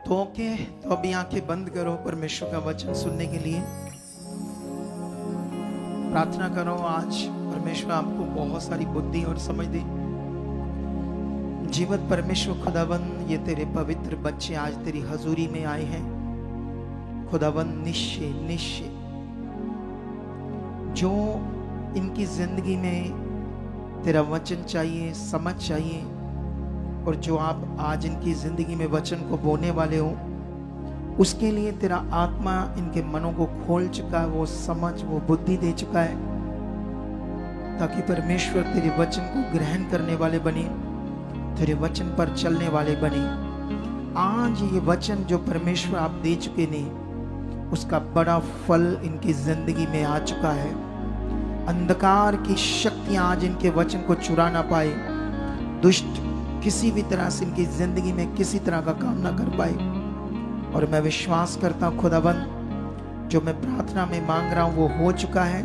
तो ओके, तो अभी आंखें बंद करो परमेश्वर का वचन सुनने के लिए। प्रार्थना करो आज परमेश्वर आपको बहुत सारी बुद्धि और समझ दे। जीवत परमेश्वर खुदावन, ये तेरे पवित्र बच्चे आज तेरी हजूरी में आए हैं खुदावन। निश्चय निश्चय जो इनकी जिंदगी में तेरा वचन चाहिए, समझ चाहिए, और जो आप आज इनकी जिंदगी में वचन को बोने वाले हो, उसके लिए तेरा आत्मा इनके मनों को खोल चुका है, वो समझ, वो बुद्धि दे चुका है, ताकि परमेश्वर तेरे वचन को ग्रहण करने वाले बने, तेरे वचन पर चलने वाले बने। आज ये वचन जो परमेश्वर आप दे चुके ने, उसका बड़ा फल इनकी जिंदगी में आ चुका है। अंधकार की शक्तियां आज इनके वचन को चुरा ना पाए, दुष्ट किसी भी तरह से इनकी जिंदगी में किसी तरह का काम ना कर पाए। और मैं विश्वास करता हूं खुदावन, जो मैं प्रार्थना में मांग रहा हूं वो हो चुका है,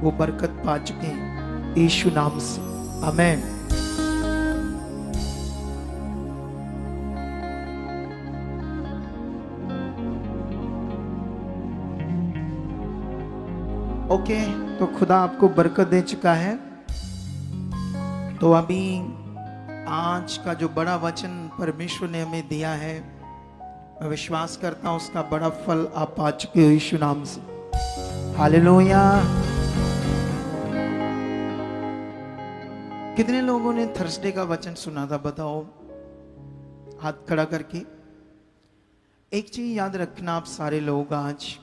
वो बरकत पा चुके हैं यीशु नाम से, आमीन। ओके, तो खुदा आपको बरकत दे चुका है। तो अभी आज का जो बड़ा वचन परमेश्वर ने हमें दिया है, मैं विश्वास करता हूं उसका बड़ा फल आप पा चुके हो यीशु नाम से, हालेलुया। कितने लोगों ने थर्सडे का वचन सुना था, बताओ हाथ खड़ा करके। एक चीज याद रखना आप सारे लोग, आज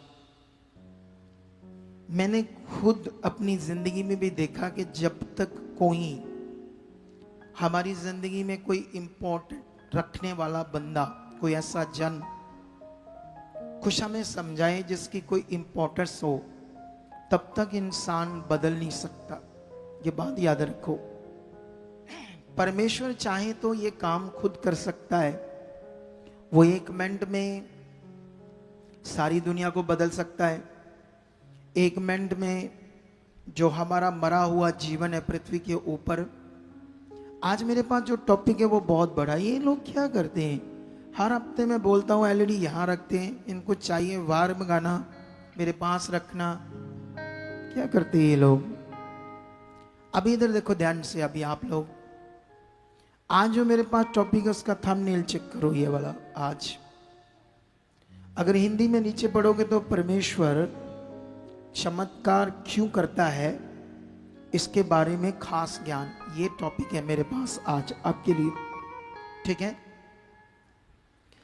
मैंने खुद अपनी जिंदगी में भी देखा कि जब तक कोई हमारी जिंदगी में कोई इंपॉर्टेंट रखने वाला बंदा, कोई ऐसा जन कुछ हमें समझाए जिसकी कोई इंपॉर्टेंस हो, तब तक इंसान बदल नहीं सकता। ये बात याद रखो। परमेश्वर चाहे तो ये काम खुद कर सकता है, वो एक मिनट में सारी दुनिया को बदल सकता है। एक मिनट में जो हमारा मरा हुआ जीवन है पृथ्वी के ऊपर, आज मेरे पास जो टॉपिक है वो बहुत बड़ा है। ये लोग क्या करते हैं, हर हफ्ते मैं बोलता हूँ एलईडी यहाँ रखते हैं, इनको चाहिए वार मंगाना, मेरे पास रखना, क्या करते हैं ये लोग। अभी इधर देखो ध्यान से, अभी आप लोग आज जो मेरे पास टॉपिक है उसका थंबनेल चेक करो, ये वाला। आज अगर हिंदी में नीचे पढ़ोगे तो परमेश्वर चमत्कार क्यों करता है, इसके बारे में खास ज्ञान, ये टॉपिक है मेरे पास आज आपके लिए, ठीक है।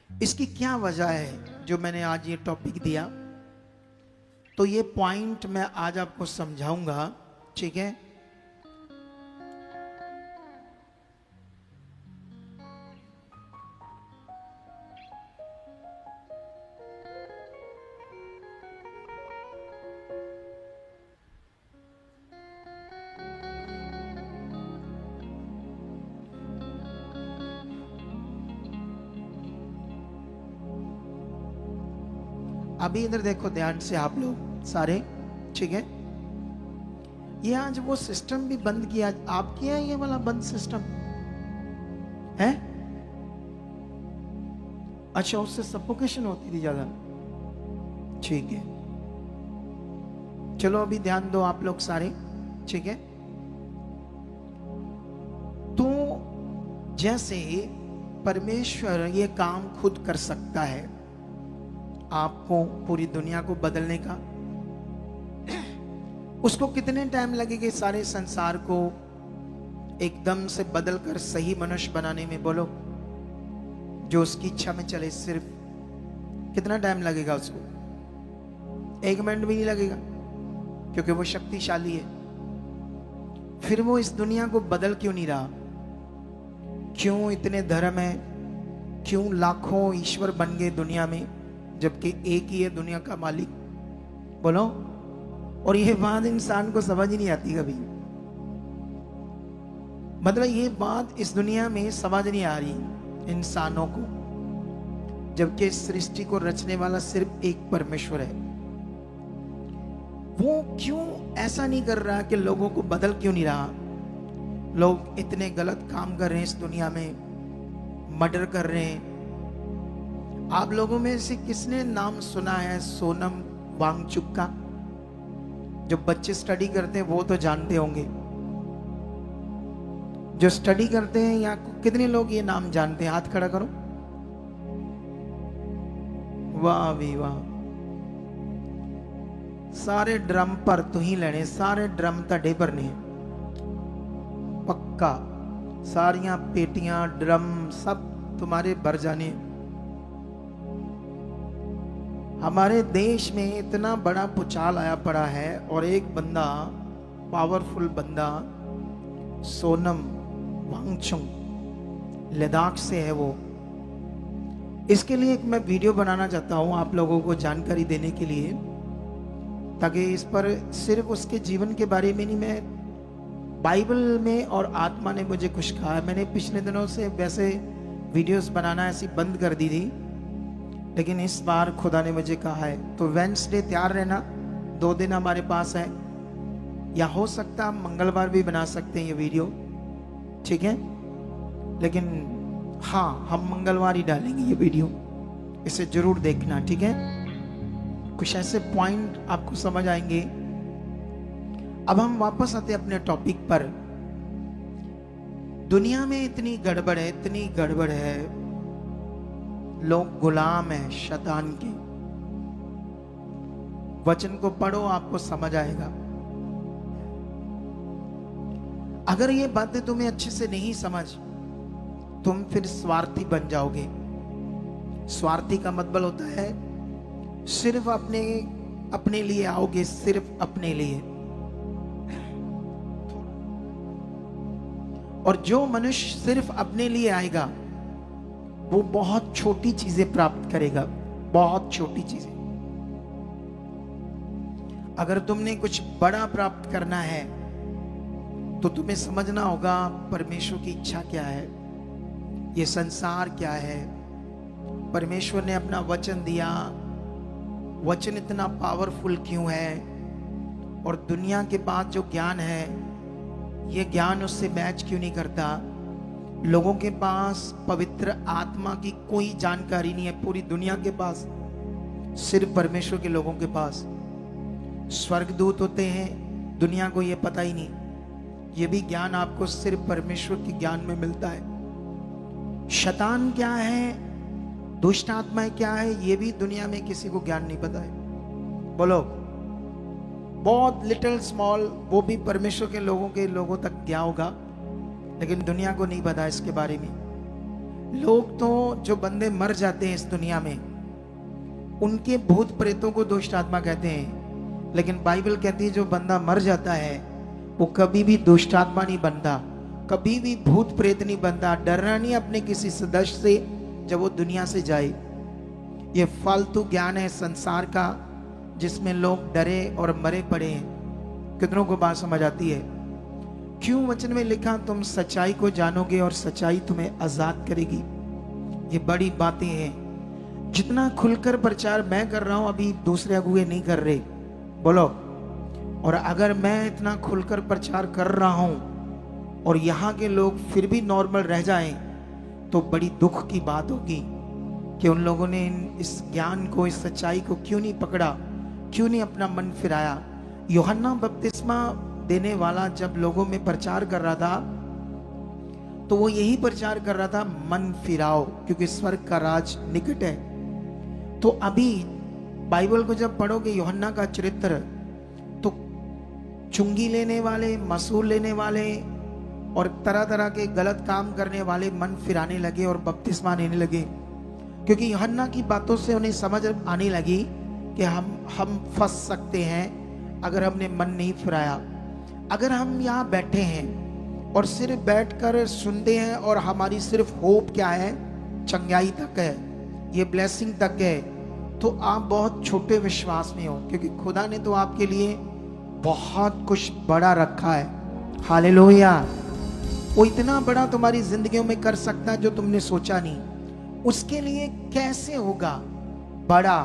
इसकी क्या वजह है जो मैंने आज ये टॉपिक दिया, तो ये पॉइंट मैं आज आपको समझाऊंगा, ठीक है। अभी इधर देखो ध्यान से आप लोग सारे, ठीक है। ये आज वो सिस्टम भी बंद किया, आप किया ये वाला बंद सिस्टम है। अच्छा, उससे सफोकेशन होती थी ज्यादा, ठीक है। चलो अभी ध्यान दो आप लोग सारे, ठीक है। तो जैसे परमेश्वर ये काम खुद कर सकता है आपको, पूरी दुनिया को बदलने का, उसको कितने टाइम लगेगा सारे संसार को एकदम से बदलकर सही मनुष्य बनाने में, बोलो, जो उसकी इच्छा में चले। सिर्फ कितना टाइम लगेगा उसको? एक मिनट भी नहीं लगेगा, क्योंकि वो शक्तिशाली है। फिर वो इस दुनिया को बदल क्यों नहीं रहा? क्यों इतने धर्म है, क्यों लाखों ईश्वर बन गए दुनिया में, जबकि एक ही है दुनिया का मालिक, बोलो। और ये बात इंसान को समझ ही नहीं आती कभी, मतलब ये बात इस दुनिया में समझ नहीं आ रही इंसानों को, जबकि इस सृष्टि को रचने वाला सिर्फ एक परमेश्वर है। वो क्यों ऐसा नहीं कर रहा कि लोगों को बदल क्यों नहीं रहा? लोग इतने गलत काम कर रहे हैं इस दुनिया में, मर्डर कर रहे हैं, आप लोगों में से किसने नाम सुना है सोनम वांगचुक का? जो बच्चे स्टडी करते हैं वो तो जानते होंगे। जो स्टडी करते हैं या कितने लोग ये नाम जानते हैं? हाथ खड़ा करो। वाह भी वाह। सारे ड्रम पर तू ही लेने, सारे ड्रम तड़े भरने पक्का। सारियां पेटियां ड्रम सब तुम्हारे भर जाने। हमारे देश में इतना बड़ा भूचाल आया पड़ा है और एक बंदा, पावरफुल बंदा, सोनम वांगचुक, लद्दाख से है वो। इसके लिए एक मैं वीडियो बनाना चाहता हूं आप लोगों को जानकारी देने के लिए, ताकि इस पर सिर्फ उसके जीवन के बारे में नहीं, मैं बाइबल में और आत्मा ने मुझे कुछ कहा है। मैंने पिछले दिनों से वैसे वीडियोस बनाना ऐसी बंद कर दी थी, लेकिन इस बार खुदा ने मुझे कहा है। तो वेडनेसडे तैयार रहना, 2 दिन हमारे पास है, या हो सकता हम मंगलवार भी बना सकते हैं ये वीडियो, ठीक है? लेकिन हाँ, हम मंगलवार ही डालेंगे ये वीडियो, इसे जरूर देखना, ठीक है? कुछ ऐसे पॉइंट आपको समझ आएंगे। अब हम वापस आते अपने टॉपिक पर। दुनिया में इतनी गड़बड़ है, इतनी गड़बड़ है, लोग गुलाम हैं शैतान के। वचन को पढ़ो, आपको समझ आएगा। अगर ये बातें तुम्हें अच्छे से नहीं समझ, तुम फिर स्वार्थी बन जाओगे। स्वार्थी का मतलब होता है सिर्फ अपने लिए आओगे, सिर्फ अपने लिए। और जो मनुष्य सिर्फ अपने लिए आएगा वो बहुत छोटी चीजें प्राप्त करेगा, बहुत छोटी चीजें। अगर तुमने कुछ बड़ा प्राप्त करना है तो तुम्हें समझना होगा परमेश्वर की इच्छा क्या है, ये संसार क्या है। परमेश्वर ने अपना वचन दिया, वचन इतना पावरफुल क्यों है, और दुनिया के पास जो ज्ञान है ये ज्ञान उससे मैच क्यों नहीं करता। लोगों के पास पवित्र आत्मा की कोई जानकारी नहीं है, पूरी दुनिया के पास, सिर्फ परमेश्वर के लोगों के पास। स्वर्गदूत होते हैं, दुनिया को ये पता ही नहीं। ये भी ज्ञान आपको सिर्फ परमेश्वर के ज्ञान में मिलता है। शैतान क्या है, दुष्ट आत्माएं क्या है, ये भी दुनिया में किसी को ज्ञान नहीं पता है। बोलो, बहुत लिटिल स्मॉल, वो भी परमेश्वर के लोगों तक गया होगा, लेकिन दुनिया को नहीं पता इसके बारे में। लोग तो, जो बंदे मर जाते हैं इस दुनिया में, उनके भूत प्रेतों को दुष्ट आत्मा कहते हैं, लेकिन बाइबल कहती है जो बंदा मर जाता है वो कभी भी दुष्ट आत्मा नहीं बनता, कभी भी भूत प्रेत नहीं बनता। डरना नहीं अपने किसी सदस्य से जब वो दुनिया से जाए। ये फालतू ज्ञान है संसार का, जिसमें लोग डरे और मरे पड़े हैं। कितनों को बात समझ आती है? क्यों वचन में लिखा तुम सच्चाई को जानोगे और सच्चाई तुम्हें आजाद करेगी। ये बड़ी बातें हैं। जितना खुलकर प्रचार मैं कर रहा हूं, अभी दूसरे अगुए नहीं कर रहे। बोलो, और अगर मैं इतना खुलकर प्रचार कर रहा हूं और यहाँ के लोग फिर भी नॉर्मल रह जाएं, तो बड़ी दुख की बात होगी कि उन लोगों ने इस ज्ञान को, इस सच्चाई को क्यों नहीं पकड़ा, क्यों नहीं अपना मन फिराया। यूहन्ना बपतिस्मा देने वाला जब लोगों में प्रचार कर रहा था, तो वो यही प्रचार कर रहा था, मन फिराओ क्योंकि स्वर्ग का राज निकट है। तो अभी बाइबल को जब पढ़ोगे यूहन्ना का चरित्र, तो चुंगी लेने वाले, मसूल लेने वाले और तरह तरह के गलत काम करने वाले मन फिराने लगे और बपतिस्मा लेने लगे, क्योंकि यूहन्ना की बातों से उन्हें समझ आने लगी कि हम फंस सकते हैं अगर हमने मन नहीं फिराया। अगर हम यहाँ बैठे हैं और सिर्फ बैठकर सुनते हैं और हमारी सिर्फ होप क्या है, चंगाई तक है, ये ब्लेसिंग तक है, तो आप बहुत छोटे विश्वास में हो, क्योंकि खुदा ने तो आपके लिए बहुत कुछ बड़ा रखा है। हालेलुया। वो इतना बड़ा तुम्हारी जिंदगियों में कर सकता है जो तुमने सोचा नहीं। उसके लिए कैसे होगा बड़ा?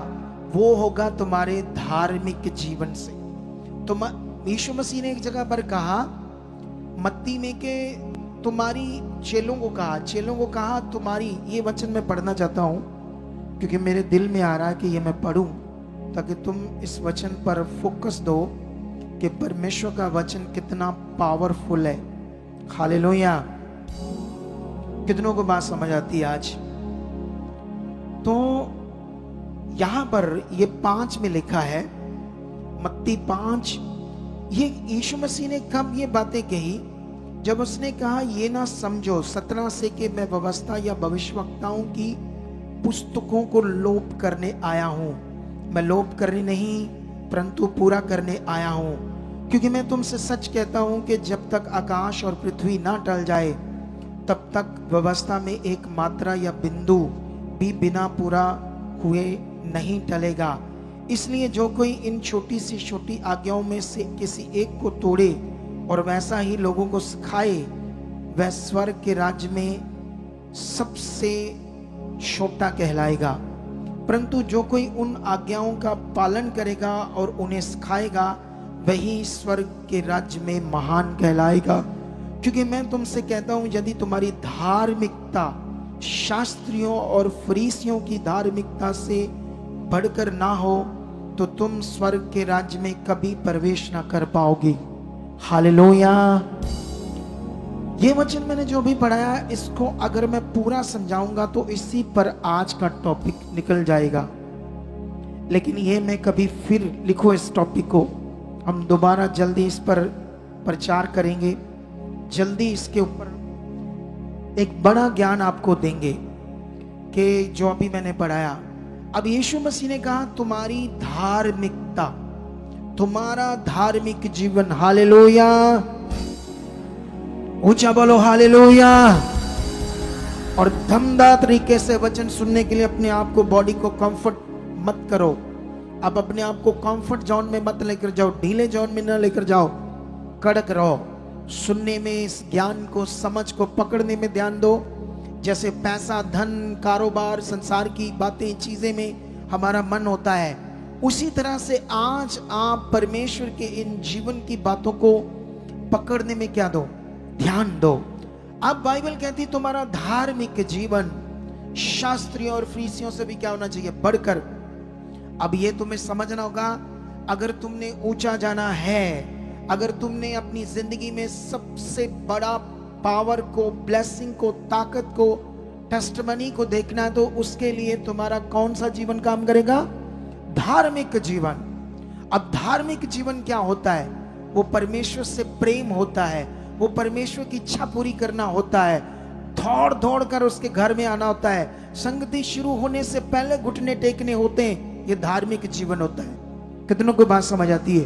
वो होगा तुम्हारे धार्मिक जीवन से। तो यीशु मसीह ने एक जगह पर कहा, मत्ती में के तुम्हारी चेलों को कहा तुम्हारी, ये वचन मैं पढ़ना चाहता हूं, क्योंकि मेरे दिल में आ रहा है कि ये मैं पढ़ूं, ताकि तुम इस वचन पर फोकस दो कि परमेश्वर का वचन कितना पावरफुल है। हालेलुया। कितनों को बात समझ आती है आज? तो यहां पर ये 5 में लिखा है, मत्ती 5, ये यीशु मसीह ने कब ये बातें कही? जब उसने कहा ये ना समझो 17 से कि मैं व्यवस्था या भविष्यवक्ताओं की पुस्तकों को लोप करने आया हूं। मैं लोप करने नहीं परंतु पूरा करने आया हूं। क्योंकि मैं तुमसे सच कहता हूं कि जब तक आकाश और पृथ्वी ना टल जाए तब तक व्यवस्था में एक मात्रा या बिंदु भी बिना पूरा हुए नहीं टलेगा। इसलिए जो कोई इन छोटी सी छोटी आज्ञाओं में से किसी एक को तोड़े और वैसा ही लोगों को सिखाए, वह स्वर्ग के राज्य में सबसे छोटा कहलाएगा। परंतु जो कोई उन आज्ञाओं का पालन करेगा और उन्हें सिखाएगा, वही स्वर्ग के राज्य में महान कहलाएगा। क्योंकि मैं तुमसे कहता हूं, यदि तुम्हारी धार्मिकता शास्त्रियों और फरीसियों की धार्मिकता से बढ़कर ना हो तो तुम स्वर्ग के राज्य में कभी प्रवेश ना कर पाओगे। हालेलुया। ये वचन मैंने जो भी पढ़ाया, इसको अगर मैं पूरा समझाऊंगा तो इसी पर आज का टॉपिक निकल जाएगा। लेकिन ये मैं कभी फिर लिखो इस टॉपिक को, हम दोबारा जल्दी इस पर प्रचार करेंगे, जल्दी इसके ऊपर एक बड़ा ज्ञान आपको देंगे कि जो अभी मैंने पढ़ाया। अब यीशु मसीह ने कहा तुम्हारी धार्मिकता, तुम्हारा धार्मिक जीवन, हालेलुया, ऊंचा बोलो हालेलुया। और दमदार तरीके से वचन सुनने के लिए अपने आप को, बॉडी को कंफर्ट मत करो। अब अपने आप को कंफर्ट जोन में मत लेकर जाओ, ढीले जोन में न लेकर जाओ, कड़क रहो। सुनने में, इस ज्ञान को, समझ को पकड़ने में ध्यान दो। जैसे पैसा, धन, कारोबार, संसार की बातें, चीजें में हमारा मन होता है, उसी तरह से आज आप परमेश्वर के इन जीवन की बातों को पकड़ने में क्या दो? ध्यान दो। अब बाइबल कहती तुम्हारा धार्मिक जीवन शास्त्रियों और फरीसियों से भी क्या होना चाहिए? बढ़कर। अब ये तुम्हें समझना होगा, अगर तुमने ऊंचा जाना है, अगर तुमने अपनी जिंदगी में सबसे बड़ा पावर को, ब्लेसिंग को, ताकत को, टेस्टमनी को देखना है, तो उसके लिए तुम्हारा कौन सा जीवन काम करेगा? धार्मिक जीवन। अब धार्मिक जीवन क्या होता है? वो परमेश्वर से प्रेम होता है, वो परमेश्वर की इच्छा पूरी करना होता है, दौड़ दौड़ कर उसके घर में आना होता है, संगति शुरू होने से पहले घुटने टेकने होते हैं। ये धार्मिक जीवन होता है। कितनों को बात समझ आती है?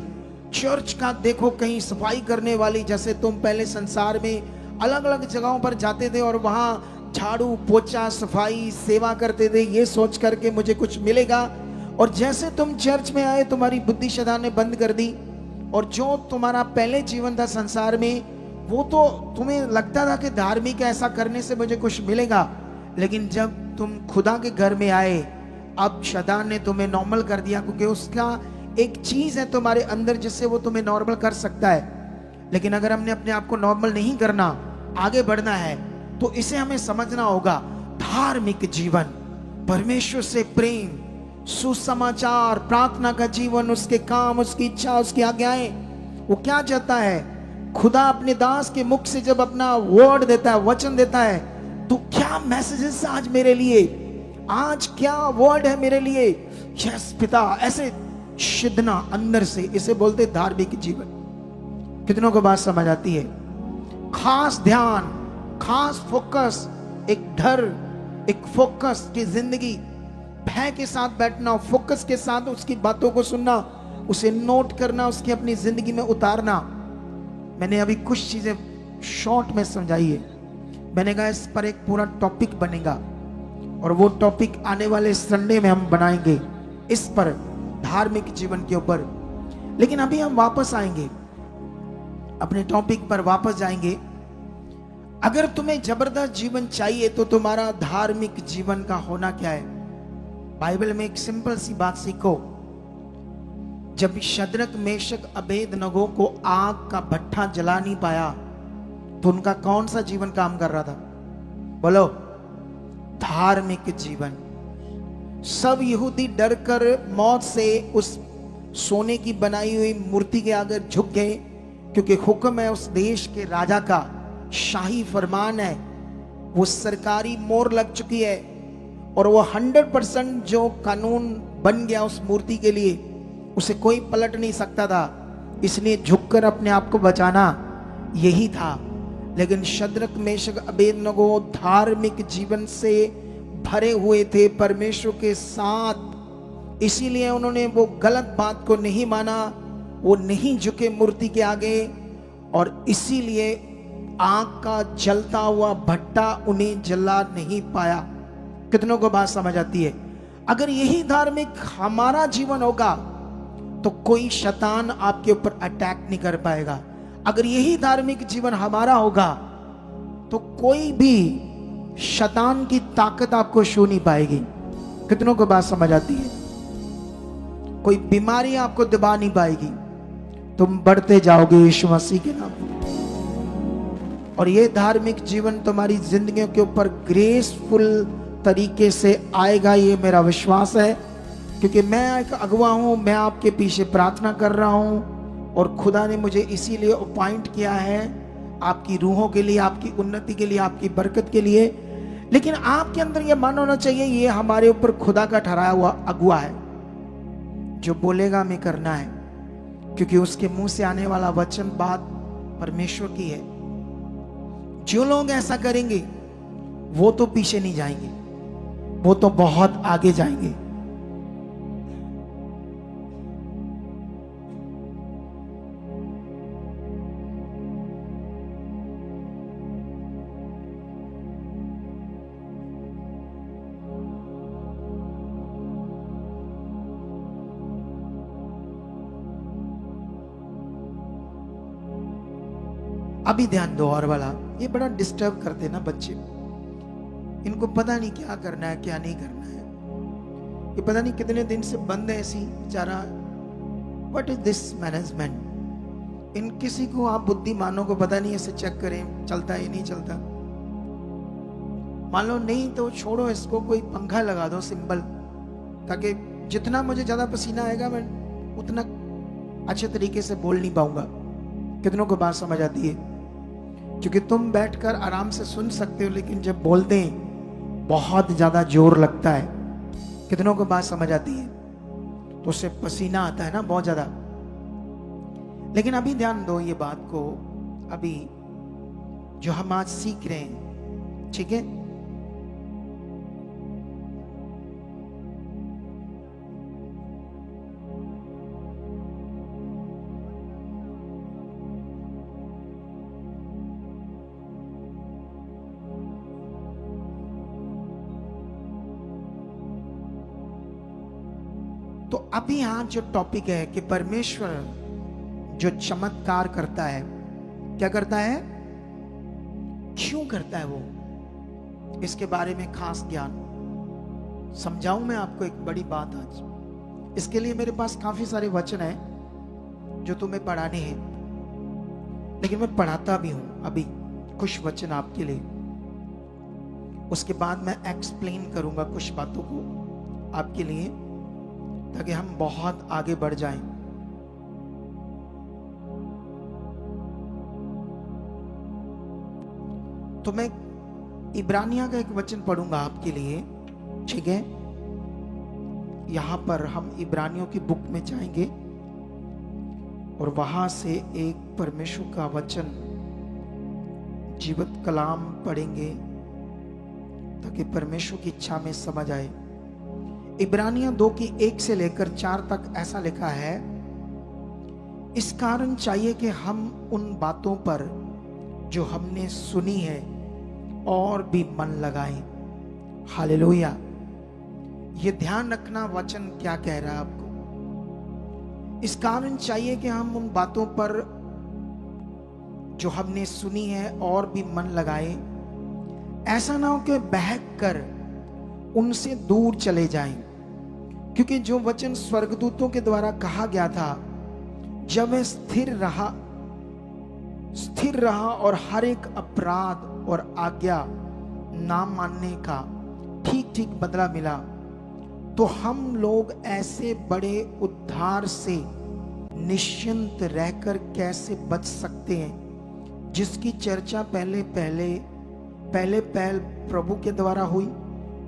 चर्च का देखो, कहीं सफाई करने वाली, जैसे तुम पहले संसार में अलग अलग जगहों पर जाते थे और वहां झाड़ू पोछा सफाई सेवा करते थे, ये सोच करके मुझे कुछ मिलेगा। और जैसे तुम चर्च में आए, तुम्हारी बुद्धि शैतान ने बंद कर दी, और जो तुम्हारा पहले जीवन था संसार में, वो तो तुम्हें लगता था कि धार्मिक ऐसा करने से मुझे कुछ मिलेगा। लेकिन जब तुम खुदा के घर में आए, अब शैतान ने तुम्हें नॉर्मल कर दिया, क्योंकि उसका एक चीज है तुम्हारे अंदर जिससे वो तुम्हें नॉर्मल कर सकता है। लेकिन अगर हमने अपने आप को नॉर्मल नहीं करना, आगे बढ़ना है, तो इसे हमें समझना होगा। धार्मिक जीवन, परमेश्वर से प्रेम, सुसमाचार, प्रार्थना का जीवन, उसके काम, उसकी इच्छा, उसकी आज्ञाएं। वो क्या चाहता है? खुदा अपने दास के मुख से जब अपना वर्ड देता है, वचन देता है, तो क्या मैसेजेस आज मेरे लिए, आज क्या वर्ड है मेरे लिए? यस पिता, ऐसे शिदना अंदर से, इसे बोलते धार्मिक जीवन। कितनों को बात समझ आती है? खास ध्यान, खास फोकस, एक डर, एक फोकस की जिंदगी, भय के साथ बैठना, फोकस के साथ उसकी बातों को सुनना, उसे नोट करना, उसकी अपनी जिंदगी में उतारना। मैंने अभी कुछ चीजें शॉर्ट में समझाई है। मैंने कहा इस पर एक पूरा टॉपिक बनेगा, और वो टॉपिक आने वाले संडे में हम बनाएंगे, इस पर धार्मिक जीवन के ऊपर। लेकिन अभी हम वापस आएंगे, अपने टॉपिक पर वापस जाएंगे। अगर तुम्हें जबरदस्त जीवन चाहिए तो तुम्हारा धार्मिक जीवन का होना क्या है? बाइबल में एक सिंपल सी बात सीखो। जब शद्रक, मेशक, अबेदनगो को आग का भट्ठा जला नहीं पाया, तो उनका कौन सा जीवन काम कर रहा था? बोलो, धार्मिक जीवन। सब यहूदी डर कर मौत से उस सोने की बनाई हुई मूर्ति के आगे झुक गए, क्योंकि हुक्म है उस देश के राजा का, शाही फरमान है, वो सरकारी मोहर लग चुकी है और वो 100% जो कानून बन गया उस मूर्ति के लिए, उसे कोई पलट नहीं सकता था। इसलिए झुककर अपने आप को बचाना यही था। लेकिन शद्रक मेशक अबेदनगो धार्मिक जीवन से भरे हुए थे परमेश्वर के साथ, इसीलिए उन्होंने वो गलत बात को नहीं माना, वो नहीं झुके मूर्ति के आगे, और इसीलिए आग का जलता हुआ भट्टा उन्हें जला नहीं पाया। कितनों को बात समझ आती है? अगर यही धार्मिक हमारा जीवन होगा तो कोई शैतान आपके ऊपर अटैक नहीं कर पाएगा। अगर यही धार्मिक जीवन हमारा होगा तो कोई भी शैतान की ताकत आपको छू नहीं पाएगी। कितनों को बात समझ आती है? कोई बीमारी आपको दबा नहीं पाएगी। तुम बढ़ते जाओगे यीशु मसीह के नाम में, और ये धार्मिक जीवन तुम्हारी जिंदगियों के ऊपर ग्रेसफुल तरीके से आएगा, ये मेरा विश्वास है। क्योंकि मैं एक अगुवा हूं, मैं आपके पीछे प्रार्थना कर रहा हूं, और खुदा ने मुझे इसीलिए अपॉइंट किया है आपकी रूहों के लिए, आपकी उन्नति के लिए, आपकी बरकत के लिए। लेकिन आपके अंदर यह मन होना चाहिए, ये हमारे ऊपर खुदा का ठहराया हुआ अगुवा है, जो बोलेगा हमें करना है, क्योंकि उसके मुंह से आने वाला वचन बात परमेश्वर की है। जो लोग ऐसा करेंगे वो तो पीछे नहीं जाएंगे, वो तो बहुत आगे जाएंगे। अभी ध्यान दो और वाला, ये बड़ा डिस्टर्ब करते ना बच्चे, इनको पता नहीं क्या करना है क्या नहीं करना है। ये पता नहीं कितने दिन से बंद है ऐसी बेचारा। What is this management? इन किसी को आप बुद्धिमानों को पता नहीं ऐसे चेक करें चलता है नहीं चलता। मान लो नहीं तो छोड़ो इसको, कोई पंखा लगा दो सिंपल, ताकि जितना मुझे ज्यादा पसीना आएगा मैं उतना अच्छे तरीके से बोल नहीं पाऊंगा। कितनों को बात समझ आती है? क्योंकि तुम बैठकर आराम से सुन सकते हो, लेकिन जब बोलते हैं बहुत ज्यादा जोर लगता है। कितनों को बात समझ आती है? तो उससे पसीना आता है ना बहुत ज्यादा। लेकिन अभी ध्यान दो ये बात को, अभी जो हम आज सीख रहे हैं, ठीक है? तो अभी यहाँ जो टॉपिक है कि परमेश्वर जो चमत्कार करता है, क्या करता है, क्यों करता है वो, इसके बारे में खास ज्ञान समझाऊं मैं आपको एक बड़ी बात आज। इसके लिए मेरे पास काफी सारे वचन हैं जो तुम्हें पढ़ाने हैं, लेकिन मैं पढ़ाता भी हूं अभी कुछ वचन आपके लिए। उसके बाद मैं एक्सप्लेन करूंगा कुछ बातों को आपके लिए, ताकि हम बहुत आगे बढ़ जाएं। तो मैं इब्रानिया का एक वचन पढ़ूंगा आपके लिए, ठीक है? यहां पर हम इब्रानियों की बुक में जाएंगे और वहां से एक परमेश्वर का वचन जीवत कलाम पढ़ेंगे, ताकि परमेश्वर की इच्छा में समझ आए। इब्रानिया 2 की 1 से लेकर 4 तक ऐसा लिखा है, इस कारण चाहिए कि हम उन बातों पर जो हमने सुनी है और भी मन लगाएं। हालेलुया। ये ध्यान रखना वचन क्या कह रहा है आपको। इस कारण चाहिए कि हम उन बातों पर जो हमने सुनी है और भी मन लगाएं, ऐसा ना हो कि बहक कर उनसे दूर चले जाएं। क्योंकि जो वचन स्वर्गदूतों के द्वारा कहा गया था, जब वह स्थिर रहा और हर एक अपराध और आज्ञा ना मानने का ठीक ठीक बदला मिला, तो हम लोग ऐसे बड़े उद्धार से निश्चिंत रहकर कैसे बच सकते हैं, जिसकी चर्चा पहले प्रभु के द्वारा हुई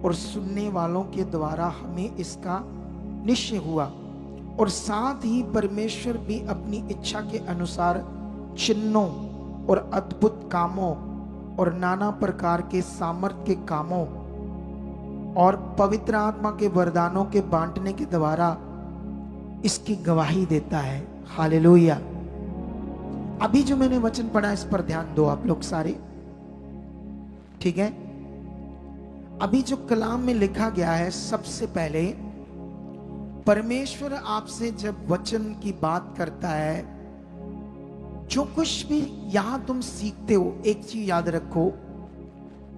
और सुनने वालों के द्वारा हमें इसका निश्चय हुआ। और साथ ही परमेश्वर भी अपनी इच्छा के अनुसार चिन्हों और अद्भुत कामों और नाना प्रकार के सामर्थ के कामों और पवित्र आत्मा के वरदानों के बांटने के द्वारा इसकी गवाही देता है। हालेलुया। अभी जो मैंने वचन पढ़ा इस पर ध्यान दो आप लोग सारे, ठीक है। अभी जो कलाम में लिखा गया है, सबसे पहले परमेश्वर आपसे जब वचन की बात करता है, जो कुछ भी यहां तुम सीखते हो, एक चीज याद रखो,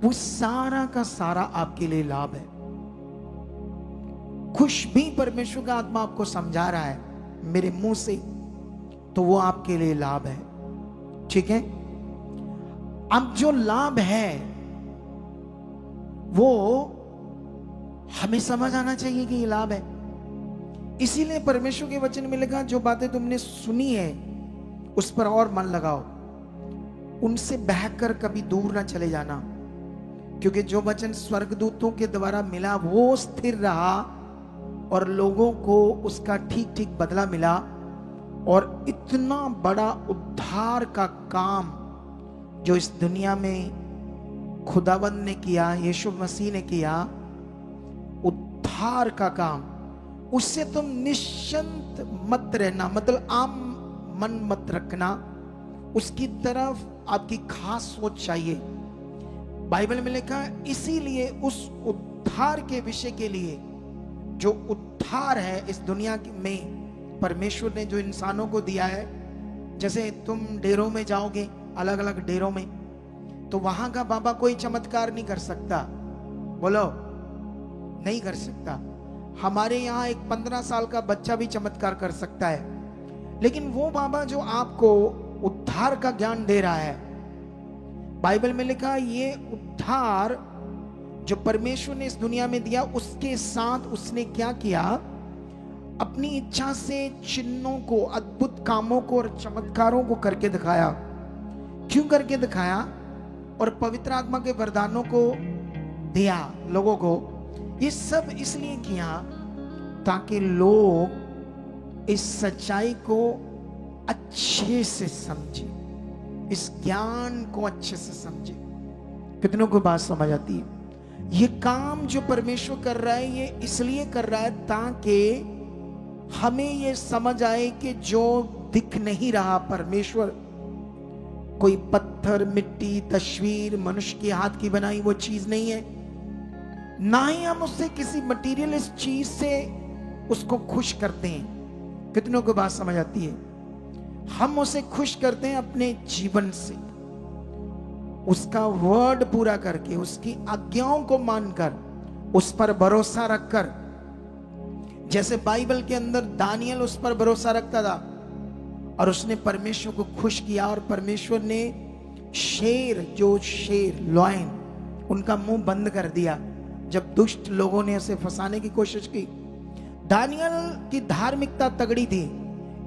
वो सारा का सारा आपके लिए लाभ है। कुछ भी परमेश्वर का आत्मा आपको समझा रहा है मेरे मुंह से, तो वो आपके लिए लाभ है, ठीक है। अब जो लाभ है वो हमें समझ आना चाहिए कि ये लाभ है। इसीलिए परमेश्वर के वचन में लिखा, जो बातें तुमने सुनी है उस पर और मन लगाओ, उनसे बहकर कभी दूर ना चले जाना, क्योंकि जो वचन स्वर्गदूतों के द्वारा मिला वो स्थिर रहा और लोगों को उसका ठीक ठीक बदला मिला। और इतना बड़ा उद्धार का काम जो इस दुनिया में खुदावंद ने किया, यीशु मसीह ने किया, उद्धार का काम, उससे तुम निश्चिंत मत रहना, मतलब आम मन मत रखना, उसकी तरफ आपकी खास सोच चाहिए। बाइबल में लिखा, इसीलिए उस उद्धार के विषय के लिए, जो उद्धार है इस दुनिया में परमेश्वर ने जो इंसानों को दिया है, जैसे तुम डेरों में जाओगे, अलग अलग डेरों में, तो वहां का बाबा कोई चमत्कार नहीं कर सकता, बोलो नहीं कर सकता। हमारे यहाँ एक 15 साल का बच्चा भी चमत्कार कर सकता है, लेकिन वो बाबा जो आपको उद्धार का ज्ञान दे रहा है, बाइबल में लिखा, ये उद्धार जो परमेश्वर ने इस दुनिया में दिया, उसके साथ उसने क्या किया, अपनी इच्छा से चिन्हों को, अद्भुत कामों को और चमत्कारों को करके दिखाया। क्यों करके दिखाया? और पवित्र आत्मा के वरदानों को दिया लोगों को। ये सब इसलिए किया ताकि लोग इस सच्चाई को अच्छे से समझे, इस ज्ञान को अच्छे से समझे। कितनों को बात समझ आती है? ये काम जो परमेश्वर कर रहा है, ये इसलिए कर रहा है ताकि हमें ये समझ आए कि जो दिख नहीं रहा परमेश्वर, कोई पत्थर, मिट्टी, तस्वीर, मनुष्य के हाथ की बनाई वो चीज नहीं है, ना ही हम उससे किसी मटीरियलिस्ट चीज से उसको खुश करते हैं। कितनों को बात समझ आती है? हम उसे खुश करते हैं अपने जीवन से, उसका वर्ड पूरा करके, उसकी आज्ञाओं को मानकर, उस पर भरोसा रखकर। जैसे बाइबल के अंदर दानियल उस पर भरोसा रखता था और उसने परमेश्वर को खुश किया, और परमेश्वर ने शेर लॉयन, उनका मुंह बंद कर दिया जब दुष्ट लोगों ने उसे फंसाने की कोशिश की। दानियल की धार्मिकता तगड़ी थी,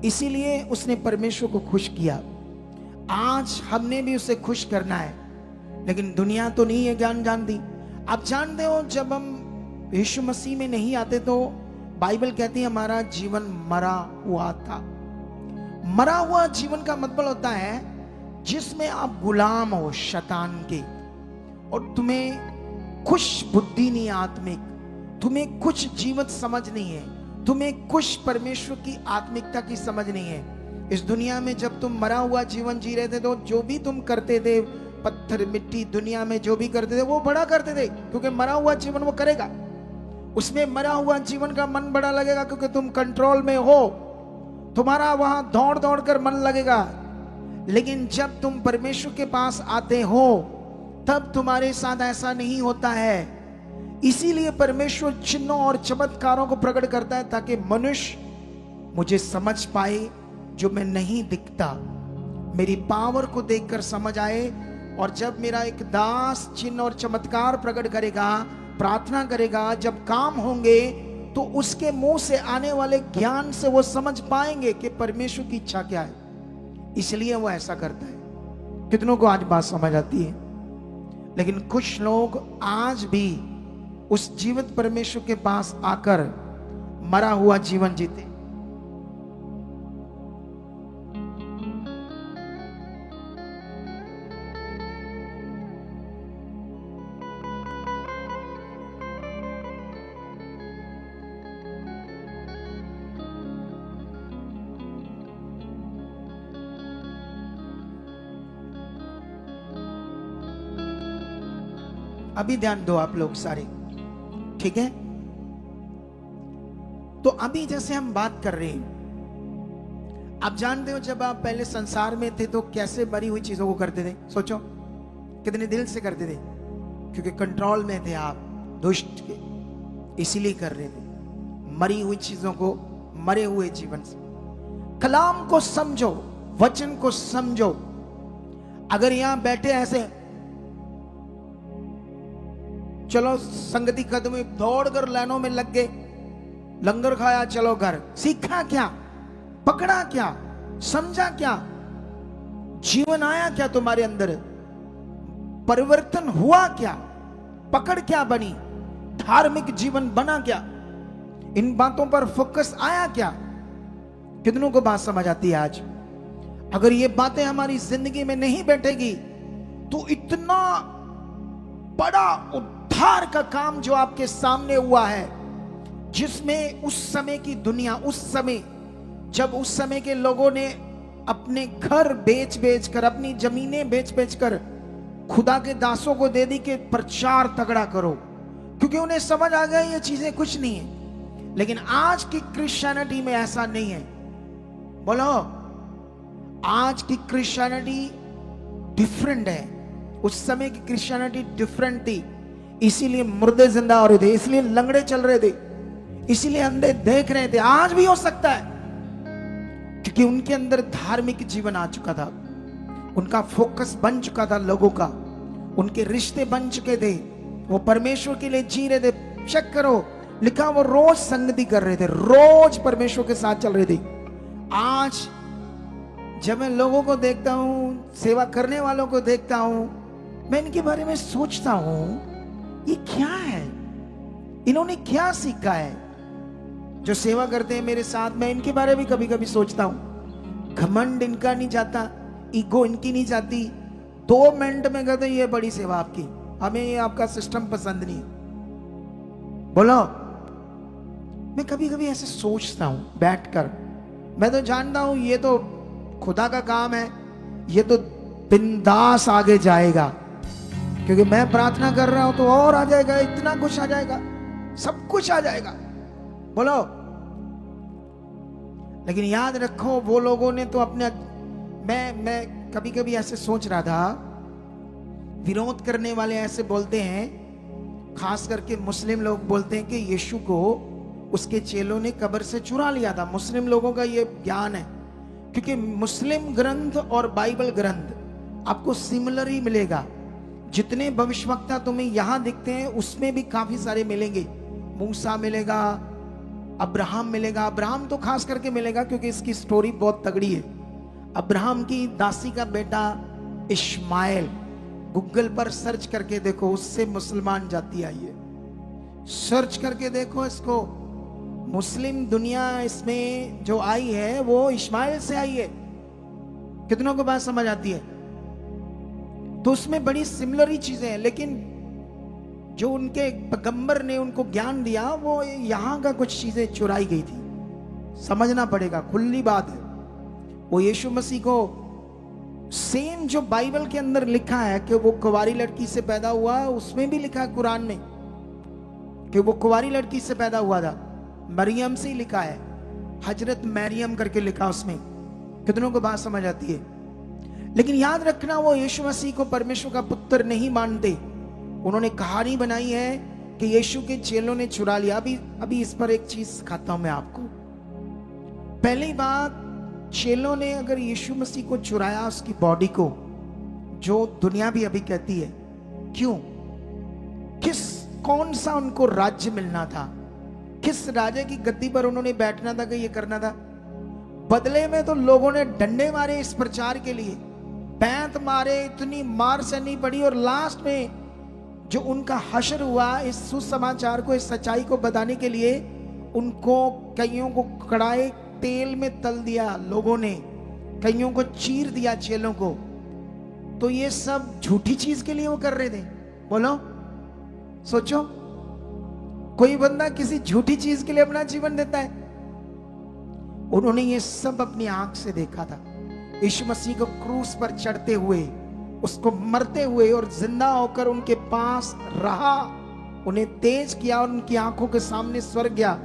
इसीलिए उसने परमेश्वर को खुश किया। आज हमने भी उसे खुश करना है, लेकिन दुनिया तो नहीं है ज्ञान जानती। आप जानते हो, जब हम यीशु मसीह में नहीं आते तो बाइबल कहती है हमारा जीवन मरा हुआ था। मरा हुआ जीवन का मतलब होता है जिसमें आप गुलाम हो शैतान के, और तुम्हें कुछ बुद्धि नहीं, आत्मिक, तुम्हें कुछ जीवन समझ नहीं है, तुम्हें कुछ परमेश्वर की आत्मिकता की समझ नहीं है। इस दुनिया में जब तुम मरा हुआ जीवन जी रहे थे, तो जो भी तुम करते थे, पत्थर, मिट्टी, दुनिया में जो भी करते थे वो बड़ा करते थे, क्योंकि मरा हुआ जीवन वो करेगा। उसमें मरा हुआ जीवन का मन बड़ा लगेगा, क्योंकि तुम कंट्रोल में हो, तुम्हारा वहां दौड़ दौड़ कर मन लगेगा। लेकिन जब तुम परमेश्वर के पास आते हो, तब तुम्हारे साथ ऐसा नहीं होता है। इसीलिए परमेश्वर चिन्हों और चमत्कारों को प्रकट करता है, ताकि मनुष्य मुझे समझ पाए जो मैं नहीं दिखता, मेरी पावर को देखकर समझ आए। और जब मेरा एक दास चिन्ह और चमत्कार प्रकट करेगा, प्रार्थना करेगा, जब काम होंगे, तो उसके मुंह से आने वाले ज्ञान से वो समझ पाएंगे कि परमेश्वर की इच्छा क्या है, इसलिए वो ऐसा करता है। कितनों को आज बात समझ आती है? लेकिन कुछ लोग आज भी उस जीवित परमेश्वर के पास आकर मरा हुआ जीवन जीते। अभी ध्यान दो आप लोग सारे, ठीक है? तो अभी जैसे हम बात कर रहे हैं, आप जानते हो जब आप पहले संसार में थे तो कैसे मरी हुई चीजों को करते थे? सोचो कितने दिल से करते थे, क्योंकि कंट्रोल में थे आप दुष्ट के, इसीलिए कर रहे थे मरी हुई चीजों को, मरे हुए जीवन से। कलाम को समझो, वचन को समझो। अगर यहां बैठे ऐसे चलो संगति कदम में दौड़कर लाइनों में लग गए, लंगर खाया चलो घर, सीखा क्या? पकड़ा क्या? समझा क्या? जीवन आया क्या तुम्हारे अंदर? परिवर्तन हुआ क्या? पकड़ क्या बनी? धार्मिक जीवन बना क्या? इन बातों पर फोकस आया क्या? कितनों को बात समझ आती है आज? अगर ये बातें हमारी जिंदगी में नहीं बैठेगी तो इतना बड़ा उद्धार का काम जो आपके सामने हुआ है, जिसमें उस समय की दुनिया, उस समय जब उस समय के लोगों ने अपने घर बेच बेच कर, अपनी जमीनें बेच बेच कर खुदा के दासों को दे दी कि प्रचार तगड़ा करो, क्योंकि उन्हें समझ आ गया ये चीजें कुछ नहीं है। लेकिन आज की क्रिश्चियनिटी में ऐसा नहीं है। बोलो, आज की क्रिश्चियनिटी डिफरेंट है। उस समय की क्रिश्चियनिटी डिफरेंट थी, इसीलिए मुर्दे जिंदा हो रहे थे, इसलिए लंगड़े चल रहे थे, इसीलिए अंधे देख रहे थे। आज भी हो सकता है, क्योंकि उनके अंदर धार्मिक जीवन आ चुका था, उनका फोकस बन चुका था लोगों का, उनके रिश्ते बन चुके थे, वो परमेश्वर के लिए जी रहे थे। चेक करो, लिखा वो रोज संगति कर रहे थे, रोज परमेश्वर के साथ चल रहे थे। आज जब मैं लोगों को देखता हूं, सेवा करने वालों को देखता हूं, मैं इनके बारे में सोचता हूं ये क्या है, इन्होंने क्या सीखा है? जो सेवा करते हैं मेरे साथ, मैं इनके बारे में कभी कभी सोचता हूं, घमंड इनका नहीं जाता, ईगो इनकी नहीं जाती, 2 मिनट में कहते ये बड़ी सेवा आपकी, हमें ये आपका सिस्टम पसंद नहीं। बोलो, मैं कभी कभी ऐसे सोचता हूं बैठकर। मैं तो जानता हूं ये तो खुदा का काम है, ये तो बिंदास आगे जाएगा, क्योंकि मैं प्रार्थना कर रहा हूं तो और आ जाएगा, इतना कुछ आ जाएगा, सब कुछ आ जाएगा। बोलो, लेकिन याद रखो वो लोगों ने तो अपने, मैं कभी कभी ऐसे सोच रहा था, विरोध करने वाले ऐसे बोलते हैं, खास करके मुस्लिम लोग बोलते हैं कि यीशु को उसके चेलों ने कब्र से चुरा लिया था। मुस्लिम लोगों का ये ज्ञान है, क्योंकि मुस्लिम ग्रंथ और बाइबल ग्रंथ आपको सिमिलर ही मिलेगा। जितने भविष्यवक्ता तुम्हें यहां दिखते हैं उसमें भी काफी सारे मिलेंगे। मूसा मिलेगा, अब्राहम मिलेगा, अब्राहम तो खास करके मिलेगा क्योंकि इसकी स्टोरी बहुत तगड़ी है। अब्राहम की दासी का बेटा इस्माइल, गूगल पर सर्च करके देखो, उससे मुसलमान जाति आई है। सर्च करके देखो इसको, मुस्लिम दुनिया इसमें जो आई है वो इस्माइल से आई है। कितनों को बात समझ आती है? तो उसमें बड़ी सिमिलर ही चीजें हैं, लेकिन जो उनके पैगंबर ने उनको ज्ञान दिया वो यहां का कुछ चीजें चुराई गई थी। समझना पड़ेगा, खुली बात है। वो यीशु मसीह को सेम जो बाइबल के अंदर लिखा है कि वो कुंवारी लड़की से पैदा हुआ, उसमें भी लिखा है कुरान में कि वो कुंवारी लड़की से पैदा हुआ था। मरियम से ही लिखा है, हजरत मरियम करके लिखा उसमें। कितनों को बात समझ आती है? लेकिन याद रखना, वो यीशु मसीह को परमेश्वर का पुत्र नहीं मानते। उन्होंने कहानी बनाई है कि यीशु के चेलों ने चुरा लिया। अभी इस पर एक चीज सिखाता हूं मैं आपको। पहली बात, चेलों ने अगर यीशु मसीह को चुराया, उसकी बॉडी को, जो दुनिया भी अभी कहती है, क्यों, कौन सा उनको राज्य मिलना था, किस राजे की गद्दी पर उन्होंने बैठना था कि ये करना था? बदले में तो लोगों ने डंडे मारे इस प्रचार के लिए, बैंत मारे, इतनी मार सहनी पड़ी, और लास्ट में जो उनका हश्र हुआ इस सुसमाचार को, इस सच्चाई को बताने के लिए, उनको कईयों को कड़ाए तेल में तल दिया लोगों ने, कईयों को चीर दिया चेलों को। तो ये सब झूठी चीज के लिए वो कर रहे थे। बोलो, सोचो, कोई बंदा किसी झूठी चीज के लिए अपना जीवन देता है? उन्होंने ये सब अपनी आंख से देखा था। यीशु मसीह को क्रूस पर चढ़ते हुए, उसको मरते हुए और जिंदा होकर उनके पास रहा, उन्हें तेज किया और उनकी आंखों के सामने स्वर्ग गया,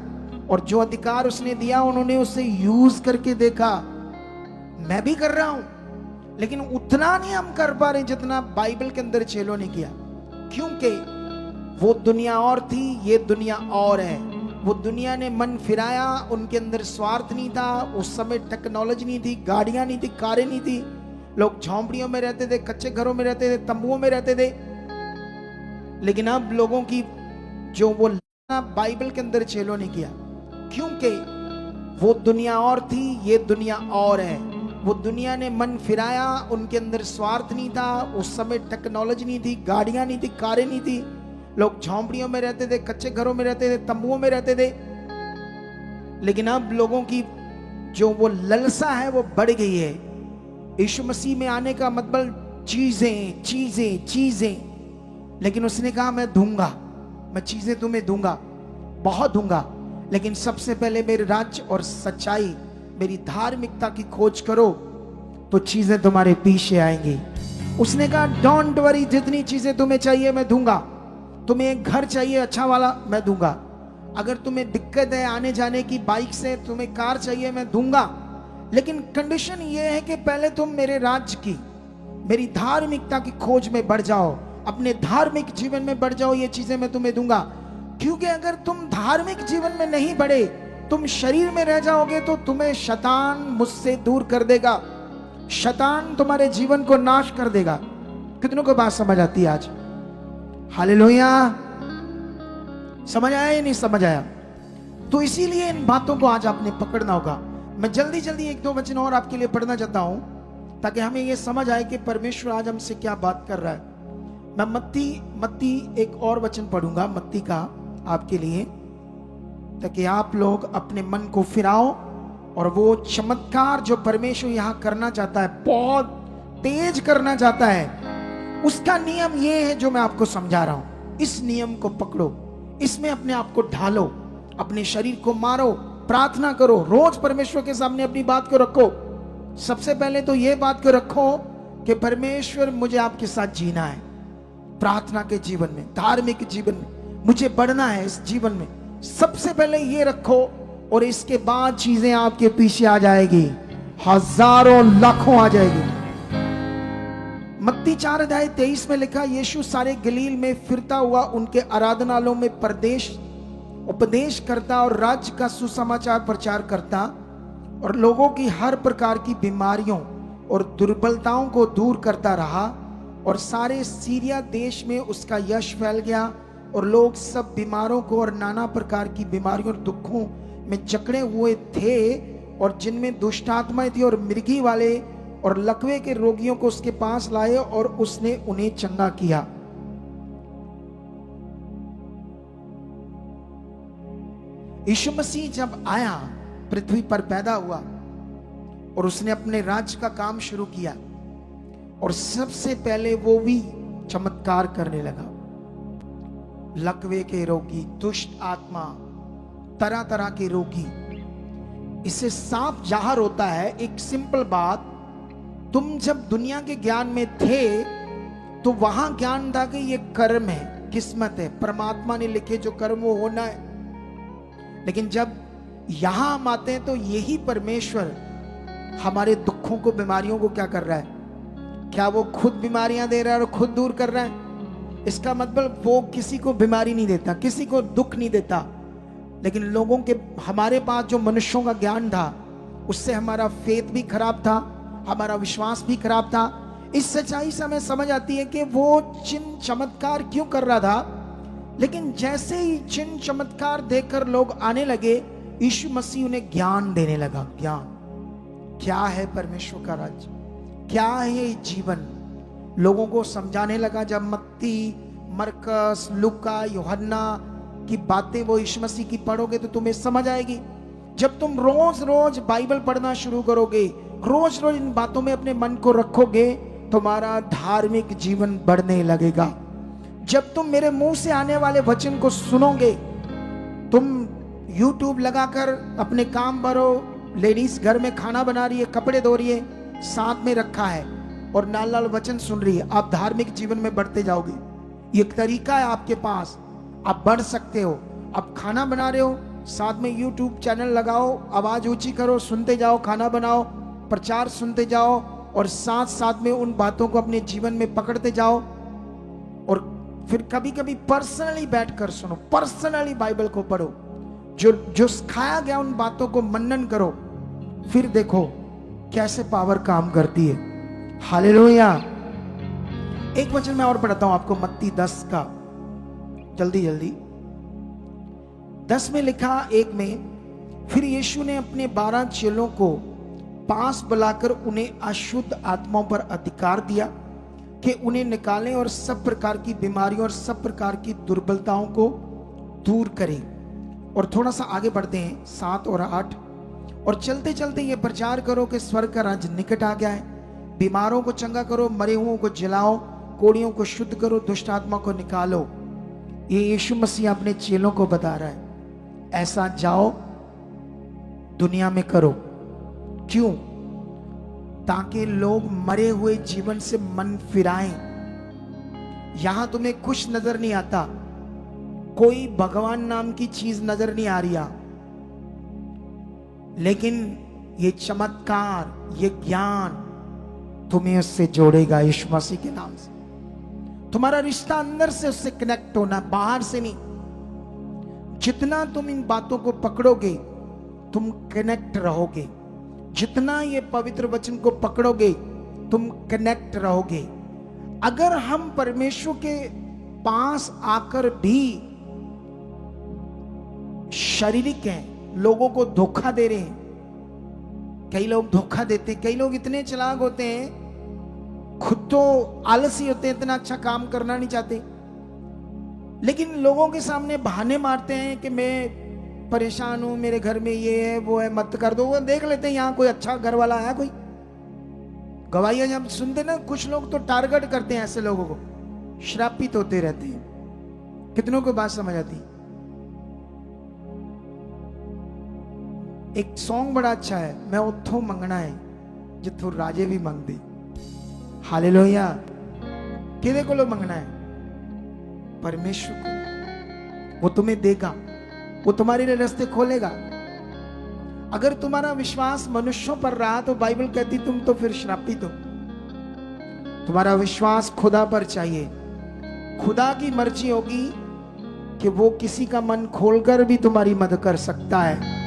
और जो अधिकार उसने दिया उन्होंने उसे यूज करके देखा। मैं भी कर रहा हूं, लेकिन उतना नहीं हम कर पा रहे जितना बाइबल के अंदर चेलों ने किया, क्योंकि वो दुनिया और थी, ये दुनिया और है। वो दुनिया ने मन फिराया, उनके अंदर स्वार्थ नहीं था। उस समय टेक्नोलॉजी नहीं थी, गाड़ियां नहीं थी, कारें नहीं थी, लोग झोंपड़ियों में रहते थे, कच्चे घरों में रहते थे, तंबुओं में रहते थे। लेकिन अब लोगों की जो वो बाइबल के अंदर चेलों ने किया, क्योंकि वो दुनिया और थी, ये दुनिया और है। वो दुनिया ने मन फिराया, उनके अंदर स्वार्थ नहीं था। उस समय टेक्नोलॉजी नहीं थी, गाड़ियां नहीं थी, कारें नहीं थी, लोग झोंपड़ियों में रहते थे, कच्चे घरों में रहते थे, तंबुओं में रहते थे। लेकिन अब लोगों की जो वो ललसा है वो बढ़ गई है। यीशु मसीह में आने का मतलब चीजें चीजें चीजें, लेकिन उसने कहा मैं दूंगा, मैं चीजें तुम्हें दूंगा, बहुत दूंगा, लेकिन सबसे पहले मेरे राज्य और सच्चाई, मेरी धार्मिकता की खोज करो तो चीजें तुम्हारे पीछे आएंगी। उसने कहा डोंट वरी, जितनी चीजें तुम्हें चाहिए मैं दूंगा। तुम्हें एक घर चाहिए अच्छा वाला, मैं दूंगा। अगर तुम्हें दिक्कत है आने जाने की बाइक से, तुम्हें कार चाहिए, मैं दूंगा। लेकिन कंडीशन ये है कि पहले तुम मेरे राज्य की, मेरी धार्मिकता की खोज में बढ़ जाओ, अपने धार्मिक जीवन में बढ़ जाओ, ये चीजें मैं तुम्हें दूंगा। क्योंकि अगर तुम धार्मिक जीवन में नहीं बढ़े, तुम शरीर में रह जाओगे, तो तुम्हें शैतान मुझसे दूर कर देगा, शैतान तुम्हारे जीवन को नाश कर देगा। कितनों को बात समझ आती है आज? हालेलुया। समझ आया या नहीं समझ आया? तो इसीलिए इन बातों को आज आपने पकड़ना होगा। मैं जल्दी जल्दी एक दो वचन और आपके लिए पढ़ना चाहता हूं, ताकि हमें यह समझ आए कि परमेश्वर आज हमसे क्या बात कर रहा है। मैं मत्ती एक और वचन पढ़ूंगा, मत्ती का आपके लिए, ताकि आप लोग अपने मन को फिराओ और वो चमत्कार जो परमेश्वर यहां करना चाहता है, बहुत तेज करना चाहता है, उसका नियम ये है जो मैं आपको समझा रहा हूं। इस नियम को पकड़ो, इसमें अपने आप को ढालो, अपने शरीर को मारो, प्रार्थना करो, रोज परमेश्वर के सामने अपनी बात को रखो। सबसे पहले तो ये बात को रखो कि परमेश्वर मुझे आपके साथ जीना है, प्रार्थना के जीवन में, धार्मिक जीवन में मुझे बढ़ना है। इस जीवन में सबसे पहले ये रखो, और इसके बाद चीजें आपके पीछे आ जाएगी, हजारों लाखों आ जाएगी। मत्ती 4:23 में लिखा, यीशु सारे गलील में फिरता हुआ उनके आराधनालयों में उपदेश करता और राज्य का सुसमाचार प्रचार करता, और लोगों की हर प्रकार की बीमारियों और दुर्बलताओं को दूर करता रहा। और सारे सीरिया देश में उसका यश फैल गया, और लोग सब बीमारों को और नाना प्रकार की बीमारियों और दुखों में जकड़े हुए थे, और जिनमें दुष्ट आत्माएं थी और मृगी वाले और लकवे के रोगियों को उसके पास लाए, और उसने उन्हें चंगा किया। यीशु मसीह जब आया, पृथ्वी पर पैदा हुआ, और उसने अपने राज्य का काम शुरू किया, और सबसे पहले वो भी चमत्कार करने लगा। लकवे के रोगी, दुष्ट आत्मा, तरह तरह के रोगी, इससे साफ जाहिर होता है एक सिंपल बात, तुम जब दुनिया के ज्ञान में थे तो वहां ज्ञान था कि ये कर्म है, किस्मत है, परमात्मा ने लिखे जो कर्म वो होना है। लेकिन जब यहां हम आते हैं तो यही परमेश्वर हमारे दुखों को, बीमारियों को क्या कर रहा है? क्या वो खुद बीमारियां दे रहा है और खुद दूर कर रहा है? इसका मतलब वो किसी को बीमारी नहीं देता, किसी को दुख नहीं देता, लेकिन लोगों के, हमारे पास जो मनुष्यों का ज्ञान था उससे हमारा फेथ भी खराब था, हमारा विश्वास भी खराब था। इस सच्चाई से हमें समझ आती है कि वो चिन्ह चमत्कार क्यों कर रहा था, लेकिन जैसे ही चिन्ह चमत्कार देखकर लोग आने लगे, यीशु मसीह उन्हें ज्ञान देने लगा। ज्ञान क्या है परमेश्वर का राज्य, क्या है ये जीवन, लोगों को समझाने लगा। जब मत्ती, मरकस, लूका, यूहन्ना की बातें वो यीशु मसीह की पढ़ोगे तो तुम्हें समझ आएगी। जब तुम रोज रोज बाइबल पढ़ना शुरू करोगे, रोज रोज इन बातों में अपने मन को रखोगे, तुम्हारा धार्मिक जीवन बढ़ने लगेगा। जब तुम मेरे मुंह से आने वाले वचन को सुनोगे, तुम YouTube लगाकर अपने काम भरो, लेडीज घर में खाना बना रही है, कपड़े धो रही है, साथ में रखा है और नाल नाल वचन सुन रही है, आप धार्मिक जीवन में बढ़ते जाओगे। ये एक तरीका है आपके पास, आप बढ़ सकते हो। आप खाना बना रहे हो, साथ में YouTube चैनल लगाओ, आवाज ऊंची करो, सुनते जाओ, खाना बनाओ, प्रचार सुनते जाओ और साथ साथ में उन बातों को अपने जीवन में पकड़ते जाओ। और फिर कभी कभी पर्सनली बैठकर सुनो, पर्सनली बाइबल को पढ़ो, जो सिखाया गया उन बातों को मनन करो, फिर देखो कैसे पावर काम करती है। हालेलुया। एक वचन मैं और पढ़ता हूं आपको, मत्ती 10 का, जल्दी जल्दी। 10 में लिखा, 1 में, फिर यीशु ने अपने 12 चेलों को पास बुलाकर उन्हें अशुद्ध आत्माओं पर अधिकार दिया कि उन्हें निकालें और सब प्रकार की बीमारियों और सब प्रकार की दुर्बलताओं को दूर करें। और थोड़ा सा आगे बढ़ते हैं, 7 और 8। और चलते चलते ये प्रचार करो कि स्वर्ग का राज्य निकट आ गया है। बीमारों को चंगा करो, मरे हुओं को जिलाओ, कोढ़ियों को शुद्ध करो, दुष्ट आत्मा को निकालो। ये यीशु मसीह अपने चेलों को बता रहा है, ऐसा जाओ दुनिया में करो। क्यों? ताकि लोग मरे हुए जीवन से मन फिराएं। यहां तुम्हें कुछ नजर नहीं आता, कोई भगवान नाम की चीज नजर नहीं आ रही, लेकिन ये चमत्कार, ये ज्ञान तुम्हें उससे जोड़ेगा यीशु मसीह के नाम से। तुम्हारा रिश्ता अंदर से उससे कनेक्ट होना, बाहर से नहीं। जितना तुम इन बातों को पकड़ोगे, तुम कनेक्ट रहोगे। जितना ये पवित्र वचन को पकड़ोगे, तुम कनेक्ट रहोगे। अगर हम परमेश्वर के पास आकर भी शारीरिक हैं, लोगों को धोखा दे रहे हैं, कई लोग धोखा देते हैं, कई लोग इतने चालाक होते हैं, खुद तो आलसी होते हैं, इतना अच्छा काम करना नहीं चाहते, लेकिन लोगों के सामने बहाने मारते हैं कि मैं परेशान हूं, मेरे घर में ये है वो है, मत कर दो। वो देख लेते हैं यहाँ कोई अच्छा घर वाला है, कोई गवाहियां जब सुनते ना, कुछ लोग तो टारगेट करते हैं ऐसे लोगों को, श्रापित होते रहते हैं। कितनों को बात समझ आती? एक सॉन्ग बड़ा अच्छा है, मैं उथों मंगना है जिथों राजे भी मंगदे। हालेलुया। किदे को लो मंगना है? परमेश्वर को। वो तुम्हें देगा, वो तुम्हारे लिए रास्ते खोलेगा। अगर तुम्हारा विश्वास मनुष्यों पर रहा तो बाइबल कहती तुम तो फिर श्रापित हो। तुम्हारा विश्वास खुदा पर चाहिए। खुदा की मर्जी होगी कि वो किसी का मन खोलकर भी तुम्हारी मदद कर सकता है,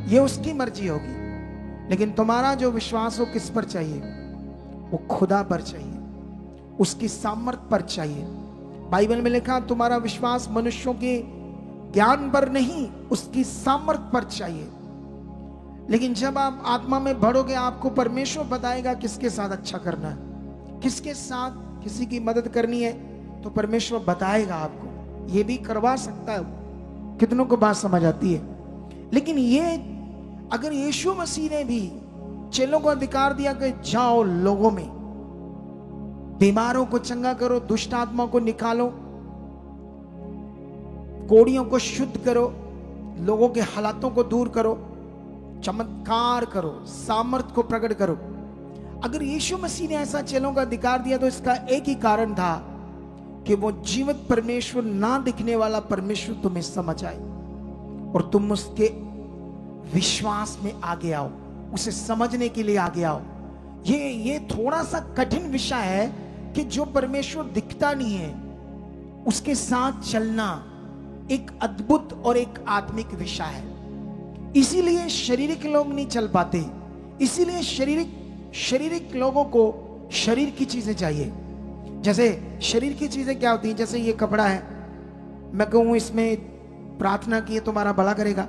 ये उसकी मर्जी होगी। लेकिन तुम्हारा जो विश्वास हो किस पर चाहिए? वो खुदा पर चाहिए, उसकी सामर्थ पर चाहिए। बाइबल में लिखा, तुम्हारा विश्वास मनुष्यों के ज्ञान पर नहीं, उसकी सामर्थ पर चाहिए। लेकिन जब आप आत्मा में बढ़ोगे, आपको परमेश्वर बताएगा किसके साथ अच्छा करना है, किसके साथ किसी की मदद करनी है, तो परमेश्वर बताएगा आपको, ये भी करवा सकता है। कितनों को बात समझ आती है? लेकिन ये अगर यीशु मसीह ने भी चेलों को अधिकार दिया कि जाओ लोगों में, बीमारों को चंगा करो, दुष्ट आत्मा को निकालो, कोढ़ियों को शुद्ध करो, लोगों के हालातों को दूर करो, चमत्कार करो, सामर्थ को प्रकट करो। अगर यीशु मसीह ने ऐसा चेलों का अधिकार दिया तो इसका एक ही कारण था कि वो जीवित परमेश्वर, ना दिखने वाला परमेश्वर तुम्हें समझ आए और तुम उसके विश्वास में आगे आओ, उसे समझने के लिए आगे आओ। ये थोड़ा सा कठिन विषय है कि जो परमेश्वर दिखता नहीं है उसके साथ चलना एक अद्भुत और एक आत्मिक विषय है। इसीलिए शारीरिक लोग नहीं चल पाते, इसीलिए शारीरिक लोगों को शरीर की चीजें चाहिए। जैसे शरीर की चीजें क्या होती हैं? जैसे ये कपड़ा है, मैं कहूँ इसमें प्रार्थना किए तुम्हारा भला करेगा,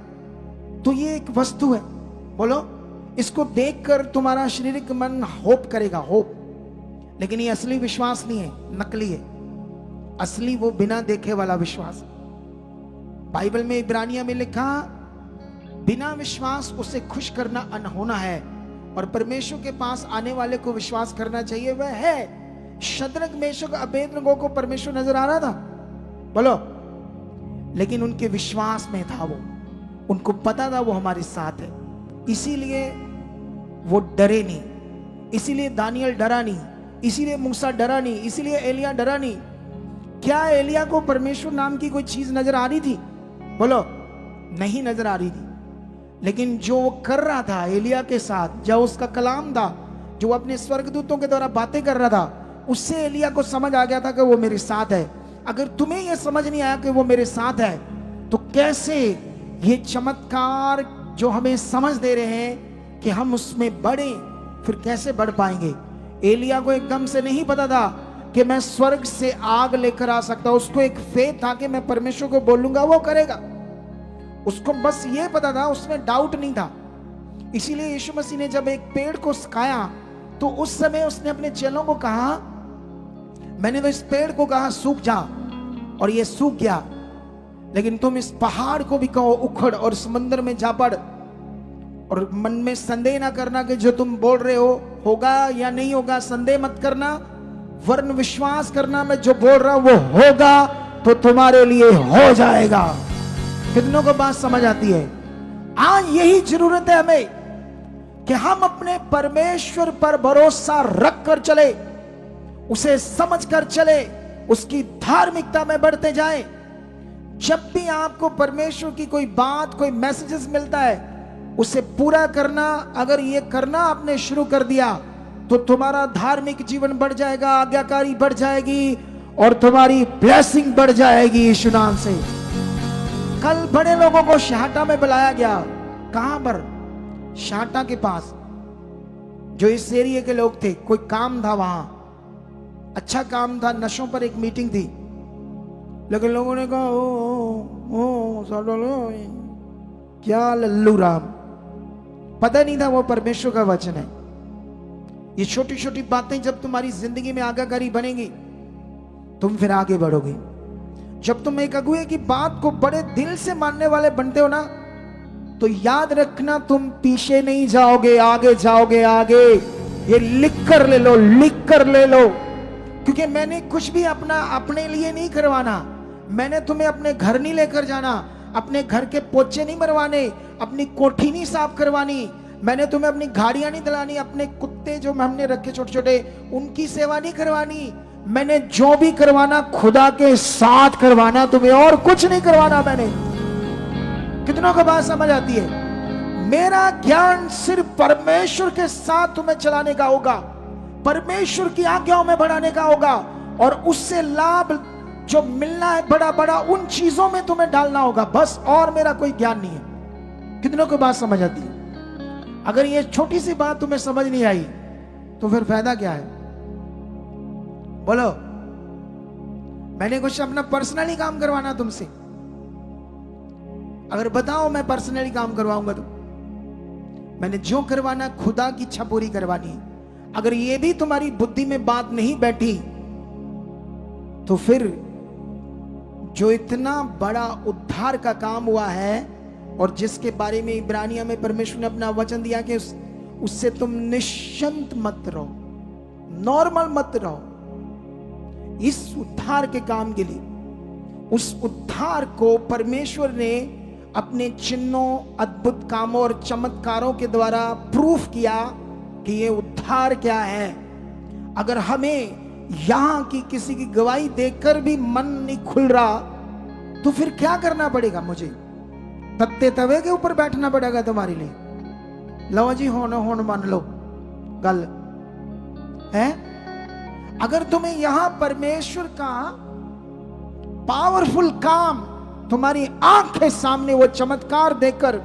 तो ये एक वस्तु है। बोलो, इसको देखकर तुम्हारा शारीरिक मन होप करेगा, होप। लेकिन ये असली विश्वास नहीं है, नकली है। असली वो बिना देखे वाला विश्वास। बाइबल में इब्रानियों में लिखा, बिना विश्वास उसे खुश करना अनहोना है, और परमेश्वर के पास आने वाले को विश्वास करना चाहिए। वह है। शद्रक, मेशक, अबेदनगो को परमेश्वर नजर आ रहा था, बोलो, लेकिन उनके विश्वास में था वो। उनको पता था वो हमारे साथ है, इसीलिए वो डरे नहीं, इसीलिए दानियल डरा नहीं, इसीलिए मूसा डरा नहीं, इसीलिए एलिया डरा नहीं। क्या एलिया को परमेश्वर नाम की कोई चीज नजर आ रही थी? बोलो, नहीं नजर आ रही थी। लेकिन जो वो कर रहा था एलिया के साथ, जो उसका कलाम था, जो अपने स्वर्गदूतों के द्वारा बातें कर रहा था, उससे एलिया को समझ आ गया था कि वो मेरे साथ है। अगर तुम्हें यह समझ नहीं आया कि वो मेरे साथ है, तो कैसे ये चमत्कार जो हमें समझ दे रहे हैं कि हम उसमें बढ़े, फिर कैसे बढ़ पाएंगे? एलिया को एकदम से नहीं पता था कि मैं स्वर्ग से आग लेकर आ सकता। उसको एक फेथ था कि मैं परमेश्वर को बोलूंगा वो करेगा। उसको बस ये पता था, उसमें डाउट नहीं था। इसीलिए यीशु मसीह ने जब एक पेड़ को सिखाया, तो उस समय उसने अपने चेलों को कहा, मैंने तो इस पेड़ को कहा सूख जा, और ये सूख गया, लेकिन तुम इस पहाड़ को भी कहो उखड़ और समुद्र में जा पड़। और मन में संदेह ना करना कि जो तुम बोल रहे हो होगा या नहीं होगा, संदेह मत करना, वरन विश्वास करना, मैं जो बोल रहा हूं वो होगा तो तुम्हारे लिए हो जाएगा। कितनों को बात समझ आती है? आज यही जरूरत है हमें कि हम अपने परमेश्वर पर भरोसा रख कर चले, उसे समझ कर चले, उसकी धार्मिकता में बढ़ते जाएं। जब भी आपको परमेश्वर की कोई बात, कोई मैसेजेस मिलता है, उसे पूरा करना, अगर ये करना आपने शुरू कर दिया, तो तुम्हारा धार्मिक जीवन बढ़ जाएगा, आज्ञाकारी बढ़ जाएगी, और तुम्हारी ब्लेसिंग बढ़ जाएगी यीशु नाम से। कल बड़े लोगों को शाटा में बुलाया गया। कहां पर? शाटा के पास। जो इस एरिया के लोग थे, कोई काम था वहां, अच्छा काम था, नशों पर एक मीटिंग थी। लेकिन लोगों ने कहा, ओ क्या लल्लू राम, पता नहीं था वो परमेश्वर का वचन है। ये छोटी छोटी बातें जब तुम्हारी जिंदगी में आज्ञाकारी बनेगी, तुम फिर आगे बढ़ोगे। जब तुम एक अगुए की बात को बड़े दिल से मानने वाले बनते हो ना, तो याद रखना, तुम पीछे नहीं जाओगे, आगे जाओगे। आगे ये लिख कर ले लो, लिख कर ले लो, क्योंकि मैंने कुछ भी अपने लिए नहीं करवाना। मैंने तुम्हें अपने घर नहीं लेकर जाना, अपने घर के पोछे नहीं मरवाने, अपनी कोठी नहीं साफ करवानी, मैंने तुम्हें अपनी गाड़ियां नहीं दिलानी, अपने कुत्ते जो हमने रखे छोटे छोटे, उनकी सेवा नहीं करवानी। मैंने जो भी करवाना खुदा के साथ करवाना, तुम्हें और कुछ नहीं करवाना मैंने। कितनों को बात समझ आती है? मेरा ज्ञान सिर्फ परमेश्वर के साथ तुम्हें चलाने का होगा, परमेश्वर की आज्ञाओं में बढ़ाने का होगा, और उससे लाभ जो मिलना है बड़ा बड़ा, उन चीजों में तुम्हें डालना होगा, बस। और मेरा कोई ज्ञान नहीं है। कितनों को बात समझ आती है? अगर ये छोटी सी बात तुम्हें समझ नहीं आई, तो फिर फायदा क्या है? बोलो, मैंने कुछ अपना पर्सनली काम करवाना तुमसे? अगर बताओ मैं पर्सनली काम करवाऊंगा, तो मैंने जो करवाना खुदा की इच्छा पूरी करवानी है। अगर ये भी तुम्हारी बुद्धि में बात नहीं बैठी, तो फिर जो इतना बड़ा उद्धार का काम हुआ है, और जिसके बारे में इब्रानिया में परमेश्वर ने अपना वचन दिया कि उससे तुम निश्चिंत मत रहो, नॉर्मल मत रहो। इस उद्धार के काम के लिए, उस उद्धार को परमेश्वर ने अपने चिन्हों, अद्भुत कामों और चमत्कारों के द्वारा प्रूफ किया कि ये उद्धार क्या है। अगर हमें यहां की किसी की गवाही देखकर भी मन नहीं खुल रहा, तो फिर क्या करना पड़ेगा? मुझे तत्ते तवे के ऊपर बैठना पड़ेगा तुम्हारे लिए। लो जी, होन मान लो गल है। अगर तुम्हें यहां परमेश्वर का पावरफुल काम तुम्हारी आंख के सामने, वो चमत्कार देखकर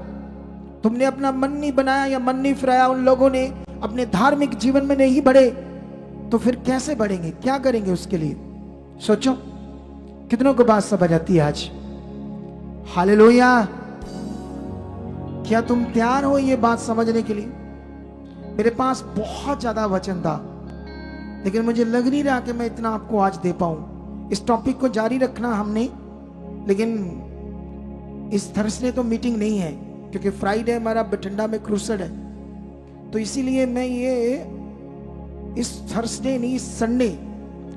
तुमने अपना मन नहीं बनाया या मन नहीं फिराया, उन लोगों ने अपने धार्मिक जीवन में नहीं बढ़े, तो फिर कैसे बढ़ेंगे? क्या करेंगे उसके लिए? सोचो। कितनों को बात समझ आती है आज? हालेलुया। क्या तुम तैयार हो ये बात समझने के लिए? मेरे पास बहुत ज्यादा वचन था, लेकिन मुझे लग नहीं रहा कि मैं इतना आपको आज दे पाऊं। इस टॉपिक को जारी रखना हमने, लेकिन इस थर्सडे तो मीटिंग नहीं है, क्योंकि फ्राइडे हमारा बठिंडा में क्रूसेड है। तो इसीलिए मैं ये इस थर्सडे नहीं, इस संडे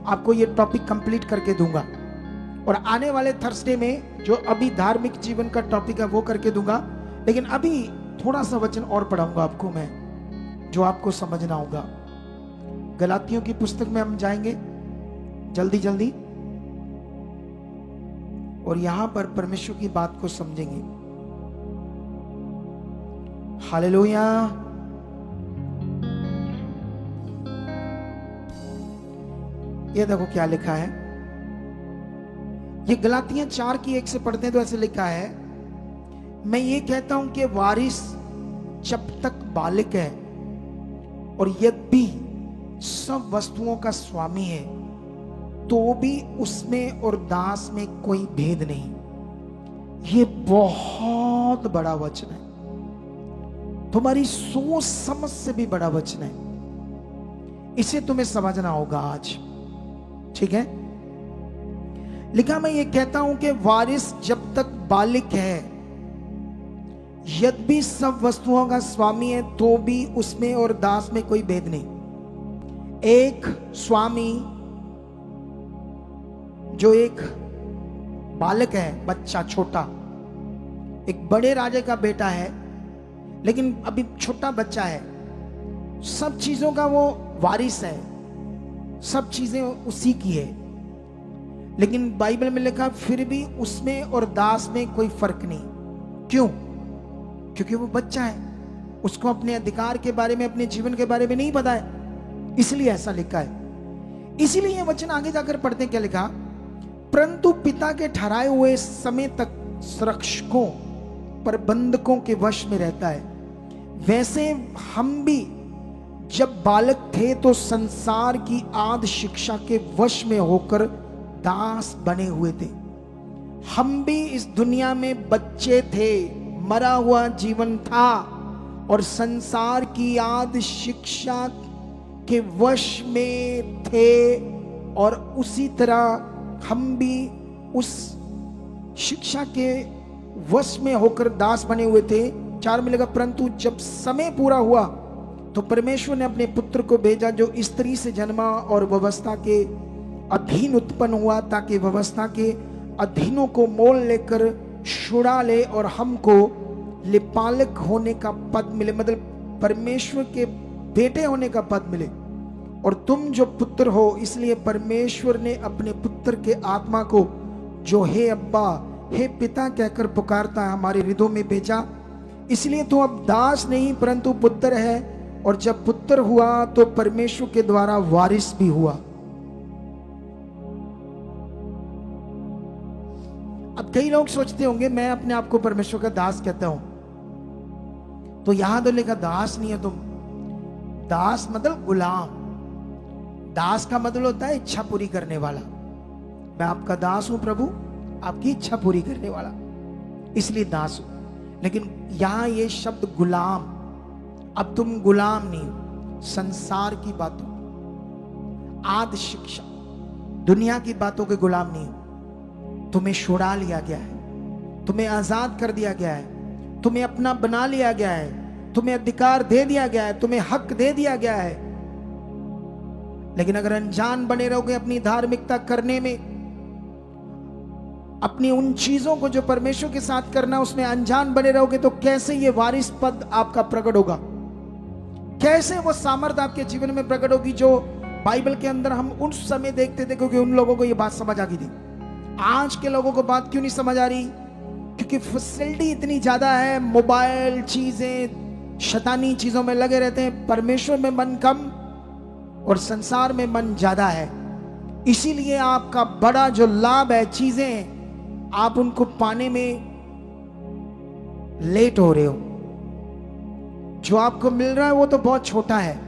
आपको ये टॉपिक कंप्लीट करके दूंगा, और आने वाले थर्सडे में जो अभी धार्मिक जीवन का टॉपिक है वो करके दूंगा। लेकिन अभी थोड़ा सा वचन और पढ़ाऊंगा आपको मैं, जो आपको समझना होगा। गलातियों की पुस्तक में हम जाएंगे जल्दी जल्दी, और यहां पर परमेश्वर की बात को समझेंगे। हालेलुया। ये देखो क्या लिखा है, ये गलातियां 4:1 से पढ़ते हैं तो ऐसे लिखा है, मैं ये कहता हूं कि वारिस जब तक बालिक है और यद्यपि सब वस्तुओं का स्वामी है, तो भी उसमें और दास में कोई भेद नहीं। ये बहुत बड़ा वचन है, तुम्हारी सोच समझ से भी बड़ा वचन है। इसे तुम्हें समझना होगा आज, ठीक है? लिखा, मैं ये कहता हूं कि वारिस जब तक बालिक है, यद्यपि सब वस्तुओं का स्वामी है, तो भी उसमें और दास में कोई भेद नहीं। एक स्वामी जो एक बालक है, बच्चा छोटा, एक बड़े राजे का बेटा है, लेकिन अभी छोटा बच्चा है, सब चीजों का वो वारिस है, सब चीजें उसी की है। लेकिन बाइबल में लिखा फिर भी उसमें और दास में कोई फर्क नहीं। क्यों? क्योंकि वो बच्चा है, उसको अपने अधिकार के बारे में, अपने जीवन के बारे में नहीं पता है, इसलिए ऐसा लिखा है। इसीलिए ये वचन आगे जाकर पढ़ते हैं, क्या लिखा, परंतु पिता के ठहराए हुए समय तक संरक्षकों, प्रबंधकों के वश में रहता है। वैसे हम भी जब बालक थे तो संसार की आद शिक्षा के वश में होकर दास बने हुए थे। हम भी इस दुनिया में बच्चे थे, मरा हुआ जीवन था और संसार की आद शिक्षा के वश में थे, और उसी तरह हम भी उस शिक्षा के वश में होकर दास बने हुए थे। 4 में लगा, परंतु जब समय पूरा हुआ तो परमेश्वर ने अपने पुत्र को भेजा, जो स्त्री से जन्मा और व्यवस्था के अधीन उत्पन्न हुआ, ताकि व्यवस्था के अधीनों को मोल लेकर छुड़ा ले और हमको लिपालक होने का पद मिले, मतलब परमेश्वर के बेटे होने का पद मिले। और तुम जो पुत्र हो, इसलिए परमेश्वर ने अपने पुत्र के आत्मा को, जो हे अब्बा, हे पिता कहकर पुकारता है, हमारे हृदयों में भेजा। इसलिए तो अब दास नहीं परंतु पुत्र है, और जब पुत्र हुआ तो परमेश्वर के द्वारा वारिस भी हुआ। अब कई लोग सोचते होंगे मैं अपने आप को परमेश्वर का दास कहता हूं, तो यहां तो लिखा दास नहीं है तुम। दास मतलब गुलाम। दास का मतलब होता है इच्छा पूरी करने वाला। मैं आपका दास हूं प्रभु, आपकी इच्छा पूरी करने वाला, इसलिए दास हूं। लेकिन यहां ये शब्द गुलाम, अब तुम गुलाम नहीं हो संसार की बातों, आद शिक्षा, दुनिया की बातों के गुलाम नहीं हो। तुम्हें छुड़ा लिया गया है, तुम्हें आजाद कर दिया गया है, तुम्हें अपना बना लिया गया है, तुम्हें अधिकार दे दिया गया है, तुम्हें हक दे दिया गया है। लेकिन अगर अनजान बने रहोगे अपनी धार्मिकता करने में, अपनी उन चीजों को जो परमेश्वर के साथ करना, उसमें अनजान बने रहोगे, तो कैसे ये वारिस पद आपका प्रकट होगा? कैसे वो सामर्थ आपके जीवन में प्रकट होगी जो बाइबल के अंदर हम उस समय देखते थे? क्योंकि उन लोगों को ये बात समझ आ गई थी। आज के लोगों को बात क्यों नहीं समझ आ रही? क्योंकि फैसिलिटी इतनी ज्यादा है, मोबाइल, चीजें, शैतानी चीजों में लगे रहते हैं। परमेश्वर में मन कम और संसार में मन ज्यादा है। इसीलिए आपका बड़ा जो लाभ है, चीजें, आप उनको पाने में लेट हो रहे हो। जो आपको मिल रहा है वो तो बहुत छोटा है,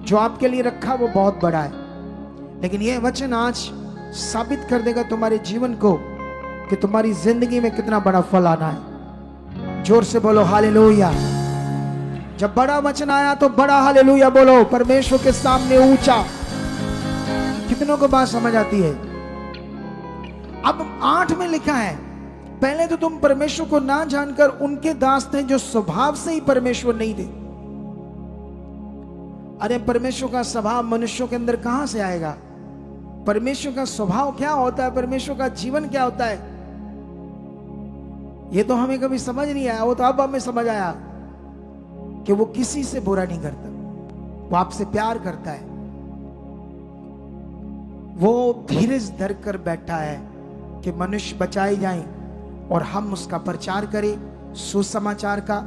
जो आपके लिए रखा वो बहुत बड़ा है। लेकिन यह वचन आज साबित कर देगा तुम्हारे जीवन को कि तुम्हारी जिंदगी में कितना बड़ा फल आना है। जोर से बोलो हालेलुया। जब बड़ा वचन आया तो बड़ा हालेलुया बोलो, परमेश्वर के सामने ऊंचा। कितनों को बात समझ आती है? अब 8 में लिखा है, पहले तो तुम परमेश्वर को ना जानकर उनके दास थे जो स्वभाव से ही परमेश्वर नहीं थे। अरे परमेश्वर का स्वभाव मनुष्यों के अंदर कहां से आएगा? परमेश्वर का स्वभाव क्या होता है, परमेश्वर का जीवन क्या होता है, ये तो हमें कभी समझ नहीं आया। वो तो अब हमें समझ आया कि वो किसी से बुरा नहीं करता, वो आपसे प्यार करता है। वो धीरज धर कर बैठा है कि मनुष्य बचाए जाएं और हम उसका प्रचार करें सुसमाचार का,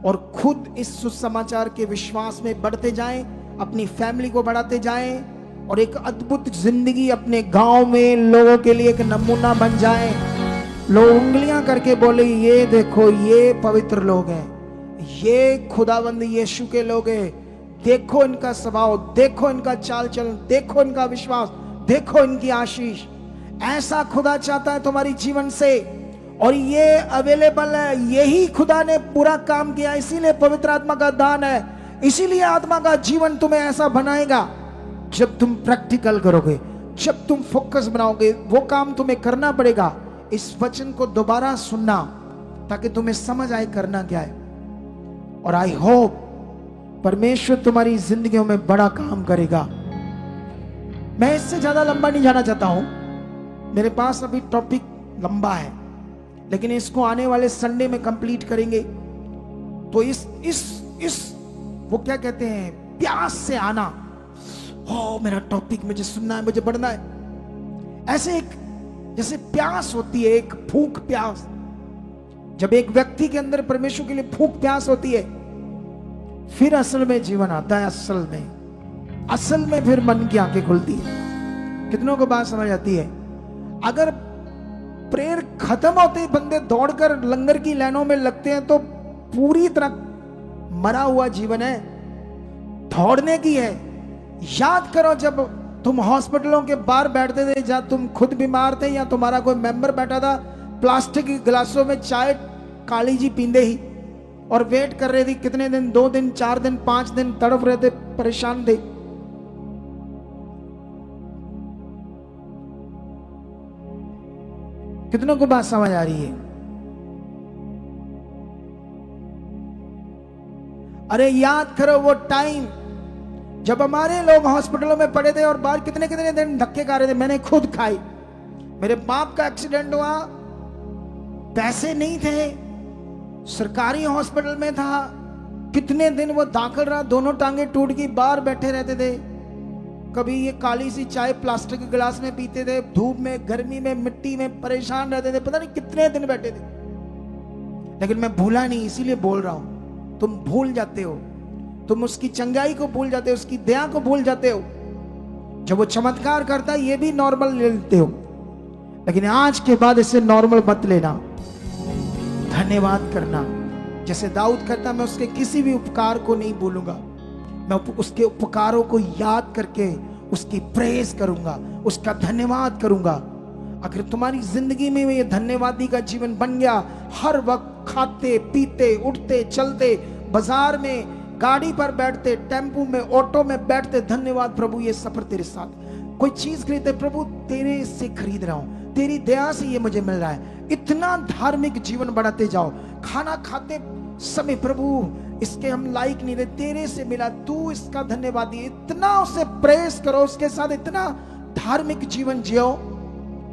और खुद इस सुसमाचार के विश्वास में बढ़ते जाएं, अपनी फैमिली को बढ़ाते जाएं और एक अद्भुत जिंदगी अपने गांव में लोगों के लिए एक नमूना बन जाए। लोग उंगलियां करके बोले, ये देखो ये पवित्र लोग हैं, ये खुदावंद यीशु के लोग हैं, देखो इनका स्वभाव, देखो इनका चाल चलन, देखो इनका विश्वास, देखो इनकी आशीष। ऐसा खुदा चाहता है तुम्हारी जीवन से, और ये अवेलेबल है। यही खुदा ने पूरा काम किया, इसीलिए पवित्र आत्मा का दान है, इसीलिए आत्मा का जीवन तुम्हें ऐसा बनाएगा। जब तुम प्रैक्टिकल करोगे, जब तुम फोकस बनाओगे, वो काम तुम्हें करना पड़ेगा। इस वचन को दोबारा सुनना ताकि तुम्हें समझ आए करना क्या है। और आई होप परमेश्वर तुम्हारी जिंदगियों में बड़ा काम करेगा। मैं इससे ज्यादा लंबा नहीं जाना चाहता हूं, मेरे पास अभी टॉपिक लंबा है, लेकिन इसको आने वाले संडे में कंप्लीट करेंगे। तो इस वो क्या कहते हैं, प्यास से आना, ओ मेरा टॉपिक मुझे सुनना है, मुझे बढ़ना है। ऐसे एक जैसे प्यास होती है, एक भूख प्यास। जब एक व्यक्ति के अंदर परमेश्वर के लिए भूख प्यास होती है, फिर असल में जीवन आता है। असल में फिर मन की आंखें खुलती है। कितनों को बात समझ आती है? अगर प्रेयर खत्म होते ही बंदे दौड़कर लंगर की लाइनों में लगते हैं तो पूरी तरह मरा हुआ जीवन है, दौड़ने की है। याद करो जब तुम हॉस्पिटलों के बाहर बैठते थे, जहां तुम खुद बीमार थे या तुम्हारा कोई मेंबर बैठा था, प्लास्टिक की गिलासों में चाय काली जी पींदे ही और वेट कर रहे थे, कितने दिन, 2 दिन 4 दिन 5 दिन तड़प रहे थे, परेशान थे। कितनों को बात समझ आ रही है? अरे याद करो वो टाइम जब हमारे लोग हॉस्पिटलों में पड़े थे और बाहर कितने कितने दिन धक्के खा रहे थे। मैंने खुद खाई। मेरे बाप का एक्सीडेंट हुआ, पैसे नहीं थे, सरकारी हॉस्पिटल में था, कितने दिन वो दाखिल रहा, दोनों टांगे टूट गई, बाहर बैठे रहते थे। कभी ये काली सी चाय प्लास्टिक के गिलास में पीते थे, धूप में, गर्मी में, मिट्टी में परेशान रहते थे, पता नहीं कितने दिन बैठे थे। लेकिन मैं भूला नहीं, इसीलिए बोल रहा हूं। तुम भूल जाते हो, तुम उसकी चंगाई को भूल जाते हो, उसकी दया को भूल जाते हो। जब वो चमत्कार करता है ये भी नॉर्मल ले लेते हो, लेकिन आज के बाद इसे नॉर्मल मत लेना। धन्यवाद करना जैसे दाऊद करता, मैं उसके किसी भी उपकार को नहीं भूलूंगा। मैं उसके उपकारों को याद करके उसकी प्रेज करूंगा, उसका धन्यवाद करूंगा। अगर तुम्हारी जिंदगी में ये धन्यवादी का जीवन बन गया, हर वक्त खाते पीते उठते चलते, बाजार में, गाड़ी पर बैठते, टेम्पू में, ऑटो में बैठते, धन्यवाद प्रभु ये सफर तेरे साथ। कोई चीज खरीदते, प्रभु तेरे से खरीद रहा हूं, तेरी दया से ये मुझे मिल रहा है। इतना धार्मिक जीवन बढ़ाते जाओ। खाना खाते समय, प्रभु इसके हम लायक नहीं थे, तेरे से मिला, तू इसका धन्यवादी। इतना उसे प्रेस करो, उसके साथ इतना धार्मिक जीवन जियो,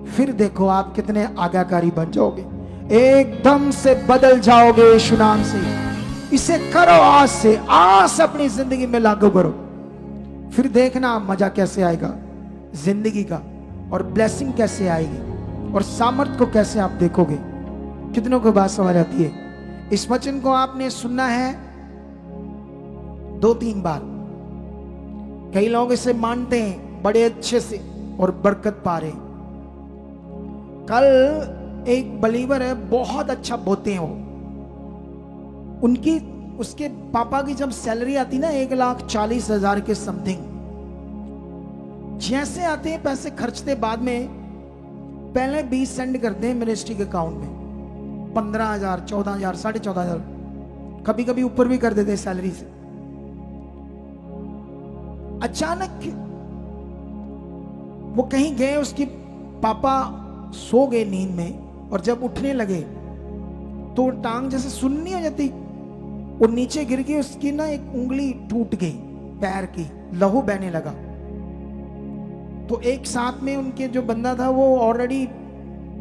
फिर देखो आप कितने आज्ञाकारी बन जाओगे, एकदम से बदल जाओगे यीशु नाम से। इसे करो आज से, आज अपनी जिंदगी में लागू करो, फिर देखना मजा कैसे आएगा जिंदगी का, और ब्लेसिंग कैसे आएगी, और सामर्थ को कैसे आप देखोगे। कितनों को बात समझ आती है? इस वचन को आपने सुनना है 2-3 बार। कई लोग इसे मानते हैं बड़े अच्छे से और बरकत पा रहे। कल एक बलीवर है, बहुत अच्छा बोते हैं वो। उनकी, उसके पापा की जब सैलरी आती ना 1,40,000 के समथिंग, जैसे आते हैं पैसे खर्चते, बाद में पहले 20 सेंड करते हैं मिनिस्ट्री के अकाउंट में, 15,000, 14,000, 14,500, कभी कभी ऊपर भी कर देते हैं सैलरी से। अचानक वो कहीं गए, उसकी पापा सो गए नींद में, और जब उठने लगे तो टांग जैसे सुन्नी हो जाती, वो नीचे गिर गई, उसकी ना एक उंगली टूट गई पैर की, लहू बहने लगा। तो एक साथ में उनके जो बंदा था वो ऑलरेडी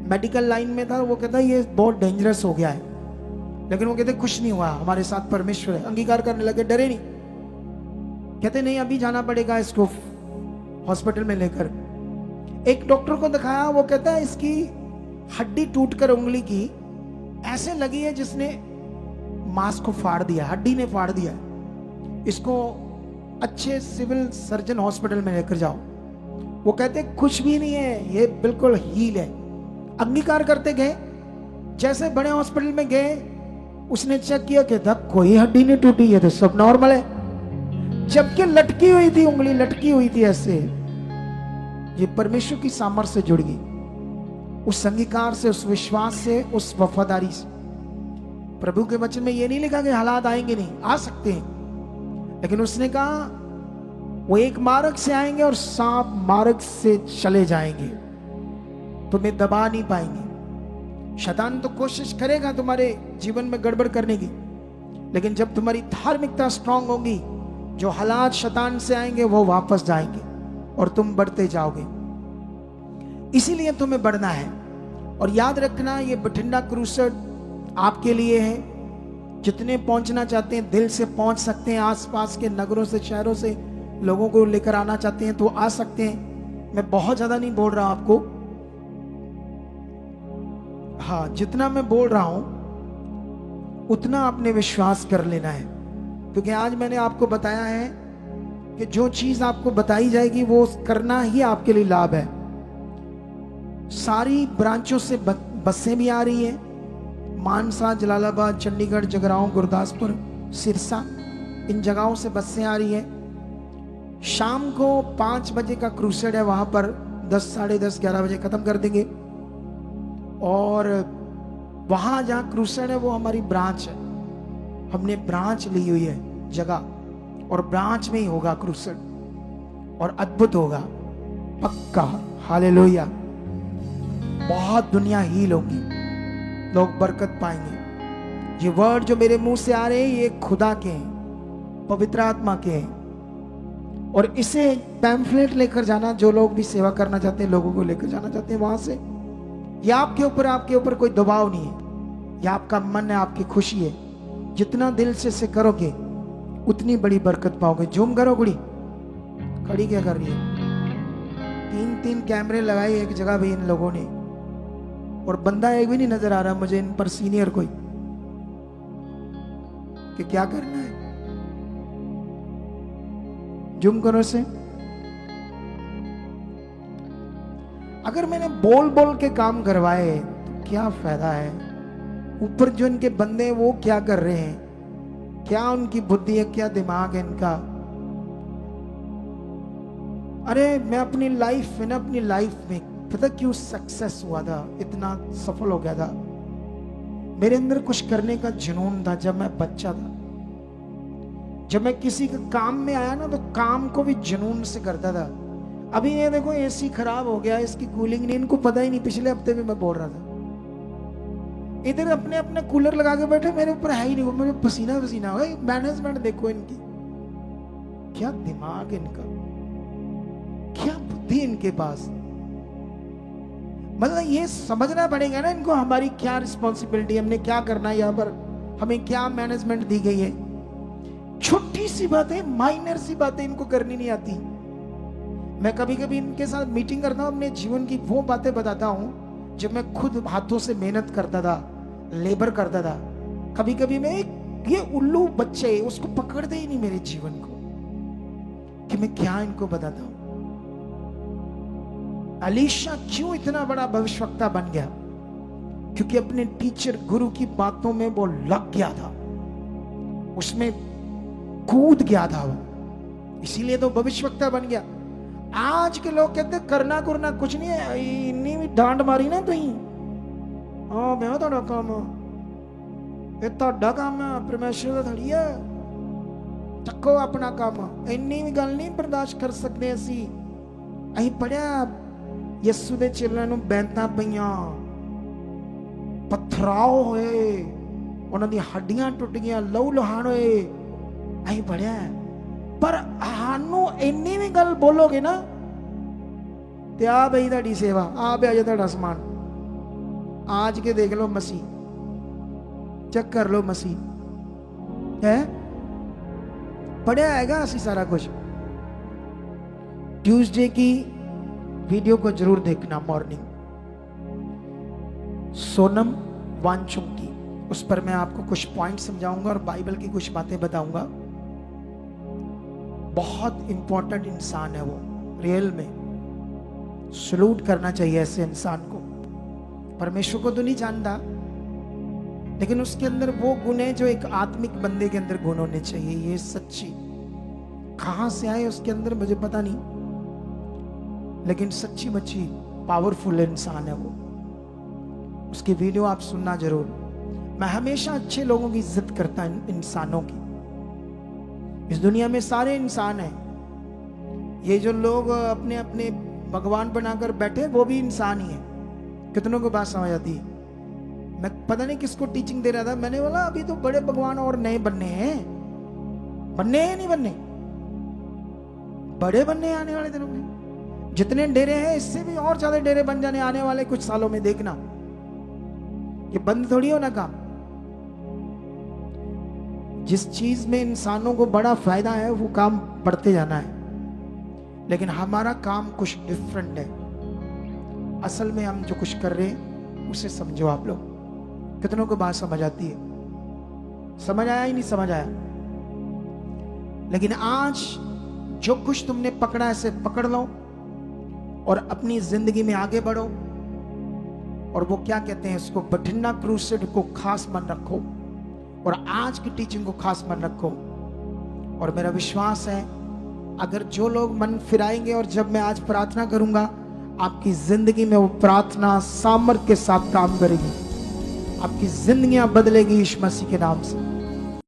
मेडिकल लाइन में था, वो कहता ये बहुत डेंजरस हो गया है, लेकिन वो कहते कुछ नहीं हुआ, हमारे साथ परमेश्वर है। अंगीकार करने लगे, डरे नहीं, कहते नहीं अभी जाना पड़ेगा इसको हॉस्पिटल में लेकर। एक डॉक्टर को दिखाया, वो कहता है इसकी हड्डी टूटकर उंगली की ऐसे लगी है जिसने मांस को फाड़ दिया, हड्डी ने फाड़ दिया, इसको अच्छे सिविल सर्जन हॉस्पिटल में लेकर जाओ। वो कहते कुछ भी नहीं है, ये बिल्कुल हील है। अंगीकार करते गए, जैसे बड़े हॉस्पिटल में गए, उसने चेक किया, कहता कोई हड्डी नहीं टूटी है, तो सब नॉर्मल है, जबकि लटकी हुई थी, उंगली लटकी हुई थी ऐसे। ये परमेश्वर की सामर्थ्य से जुड़ गई, उस अंगीकार से, उस विश्वास से, उस वफादारी से। प्रभु के वचन में ये नहीं लिखा कि हालात आएंगे नहीं, आ सकते हैं, लेकिन उसने कहा वो एक मार्ग से आएंगे और 7 मार्ग से चले जाएंगे, तुम्हें दबा नहीं पाएंगे। शैतान तो कोशिश करेगा तुम्हारे जीवन में गड़बड़ करने की, लेकिन जब तुम्हारी धार्मिकता स्ट्रांग होगी, जो हालात शैतान से आएंगे वो वापस जाएंगे और तुम बढ़ते जाओगे। इसीलिए तुम्हें बढ़ना है। और याद रखना, ये बठिंडा क्रूसेड आपके लिए है। जितने पहुंचना चाहते हैं दिल से पहुंच सकते हैं, आसपास के नगरों से, शहरों से लोगों को लेकर आना चाहते हैं तो आ सकते हैं। मैं बहुत ज्यादा नहीं बोल रहा आपको, हाँ जितना मैं बोल रहा हूं उतना आपने विश्वास कर लेना है, क्योंकि आज मैंने आपको बताया है कि जो चीज आपको बताई जाएगी वो करना ही आपके लिए लाभ है। सारी ब्रांचों से बसें भी आ रही हैं, मानसा, जलालाबाद, चंडीगढ़, जगरांव, गुरदासपुर, सिरसा, इन जगहों से बसें आ रही हैं। शाम को 5 बजे का क्रूसेड है, वहां पर 10, साढ़े 10, 11 बजे खत्म कर देंगे। और वहां जहां क्रूसेड है वो हमारी ब्रांच है, हमने ब्रांच ली हुई है जगह, और ब्रांच में ही होगा क्रूसेड, और अद्भुत होगा पक्का। हालेलुया। बहुत दुनिया हील होगी, लोग बरकत पाएंगे। ये वर्ड जो मेरे मुंह से आ रहे हैं ये खुदा के हैं, पवित्र आत्मा के हैं। और इसे पैम्फलेट लेकर जाना, जो लोग भी सेवा करना चाहते हैं, लोगों को लेकर जाना चाहते हैं वहां से, यह आपके ऊपर कोई दबाव नहीं है, यह आपका मन है, आपकी खुशी है। जितना दिल से इसे करोगे उतनी बड़ी बरकत पाओगे। झूम करो कुड़ी, खड़ी क्या कर रही है? 3-3 कैमरे लगाए एक जगह भी इन लोगों ने, और बंदा एक भी नहीं नजर आ रहा मुझे इन पर सीनियर कोई, कि क्या करना है। जूम करो से। अगर मैंने बोल बोल के काम करवाए तो क्या फायदा है? ऊपर जो इनके बंदे हैं वो क्या कर रहे हैं? क्या उनकी बुद्धि है, क्या दिमाग है इनका? अरे मैं अपनी लाइफ में पता क्यों सक्सेस हुआ था, इतना सफल हो गया था? मेरे अंदर कुछ करने का जुनून था जब मैं बच्चा था। जब मैं किसी के काम में आया ना तो काम को भी जुनून से करता था। अभी ये देखो एसी खराब हो गया, इसकी कूलिंग नहीं, इनको पता ही नहीं। पिछले हफ्ते भी मैं बोल रहा था, इधर अपने अपने कूलर लगा के बैठे, मेरे ऊपर है ही नहीं, वो मुझे पसीना पसीना हो गया। मैनेजमेंट देखो इनकी, क्या दिमाग इनका, क्या बुद्धि इनके पास। मतलब ये समझना पड़ेगा ना इनको, हमारी क्या रिस्पॉन्सिबिलिटी, हमने क्या करना है, यहाँ पर हमें क्या मैनेजमेंट दी गई है। छोटी सी बातें, माइनर सी बातें इनको करनी नहीं आती। मैं कभी कभी इनके साथ मीटिंग करता हूँ, अपने जीवन की वो बातें बताता हूँ जब मैं खुद हाथों से मेहनत करता था, लेबर करता था। कभी कभी मैं ये उल्लू बच्चे उसको पकड़ते ही नहीं मेरे जीवन को, कि मैं क्या इनको बताता हूँ। अलीशा क्यों इतना बड़ा भविष्यवक्ता बन गया? क्योंकि अपने टीचर गुरु की बातों में वो लग गया था, उसमें कूद गया था वो, इसीलिए तो भविष्यवक्ता बन गया। आज के लोग कहते करना करना कुछ नहीं है, इन्नी भी डांट मारी ना तुम, हाँ मैं ਤੁਹਾਡਾ ਕੰਮ, ਇਹ ਤੁਹਾਡਾ ਕੰਮ ਹੈ, ਪਰਮੇਸ਼ਰ ਦਾ ਥੜੀ ਹੈ, ਚੱਕੋ ਆਪਣਾ ਕੰਮ। ਇੰਨੀ ਵੀ ਗੱਲ ਨਹੀਂ ਬਰਦਾਸ਼ਤ ਕਰ ਸਕਦੇ ਅਸੀਂ। ਅਸੀਂ ਪੜਿਆ ਯਿਸੂ ਦੇ ਚੇਲਿਆਂ ਨੂੰ ਬੈਂਤਾਂ ਪਈਆਂ, ਪਥਰਾਓ ਹੋਏ, ਉਹਨਾਂ ਦੀਆਂ ਹੱਡੀਆਂ ਟੁੱਟ ਗਈਆਂ, ਲਹੂ ਲੁਹਾਨ ਹੋਏ, ਅਸੀਂ ਪੜਿਆ। पर हानू इन्नी भी गल बोलोगे ना ते आ बई तुहाडी सेवा, आ पे आ जा तुहाडा समान, आज के देख लो मसीह, चेक कर लो मसीह है, पढ़िया हैगा असी सारा कुछ। ट्यूसडे की वीडियो को जरूर देखना, मॉर्निंग सोनम वांगचुक की, उस पर मैं आपको कुछ पॉइंट समझाऊंगा और बाइबल की कुछ बातें बताऊंगा। बहुत इंपॉर्टेंट इंसान है वो, रियल में सलूट करना चाहिए ऐसे इंसान को। परमेश्वर को तो नहीं जानता, लेकिन उसके अंदर वो गुण है जो एक आत्मिक बंदे के अंदर गुण होने चाहिए। ये सच्ची कहां से आए उसके अंदर मुझे पता नहीं, लेकिन सच्ची बच्ची पावरफुल इंसान है वो। उसकी वीडियो आप सुनना जरूर। मैं हमेशा अच्छे लोगों की इज्जत करता हूं, इंसानों की। इस दुनिया में सारे इंसान हैं, ये जो लोग अपने अपने भगवान बनाकर बैठे वो भी इंसान ही है। कितनों को बात समझ आती है? मैं पता नहीं किसको टीचिंग दे रहा था, मैंने बोला अभी तो बड़े भगवान और नए बनने हैं, बनने हैं नहीं बनने, बड़े बनने आने वाले दिनों में। जितने डेरे हैं इससे भी और ज्यादा डेरे बन जाने आने वाले कुछ सालों में, देखना। ये बंद थोड़ी होना काम। जिस चीज में इंसानों को बड़ा फायदा है वो काम बढ़ते जाना है, लेकिन हमारा काम कुछ डिफरेंट है। असल में हम जो कुछ कर रहे हैं उसे समझो आप लोग। कितनों को बात समझ आती है? समझ आया ही नहीं समझ आया? लेकिन आज जो कुछ तुमने पकड़ा है, पकड़ लो और अपनी जिंदगी में आगे बढ़ो। और वो क्या कहते हैं इसको, बठिंडा क्रूसेड को खास मन रखो और आज की टीचिंग को खास मन रखो। और मेरा विश्वास है अगर जो लोग मन फिराएंगे और जब मैं आज प्रार्थना करूंगा, आपकी जिंदगी में वो प्रार्थना सामर्थ्य के साथ काम करेगी, आपकी जिंदगियां बदलेगी यीशु मसीह के नाम से।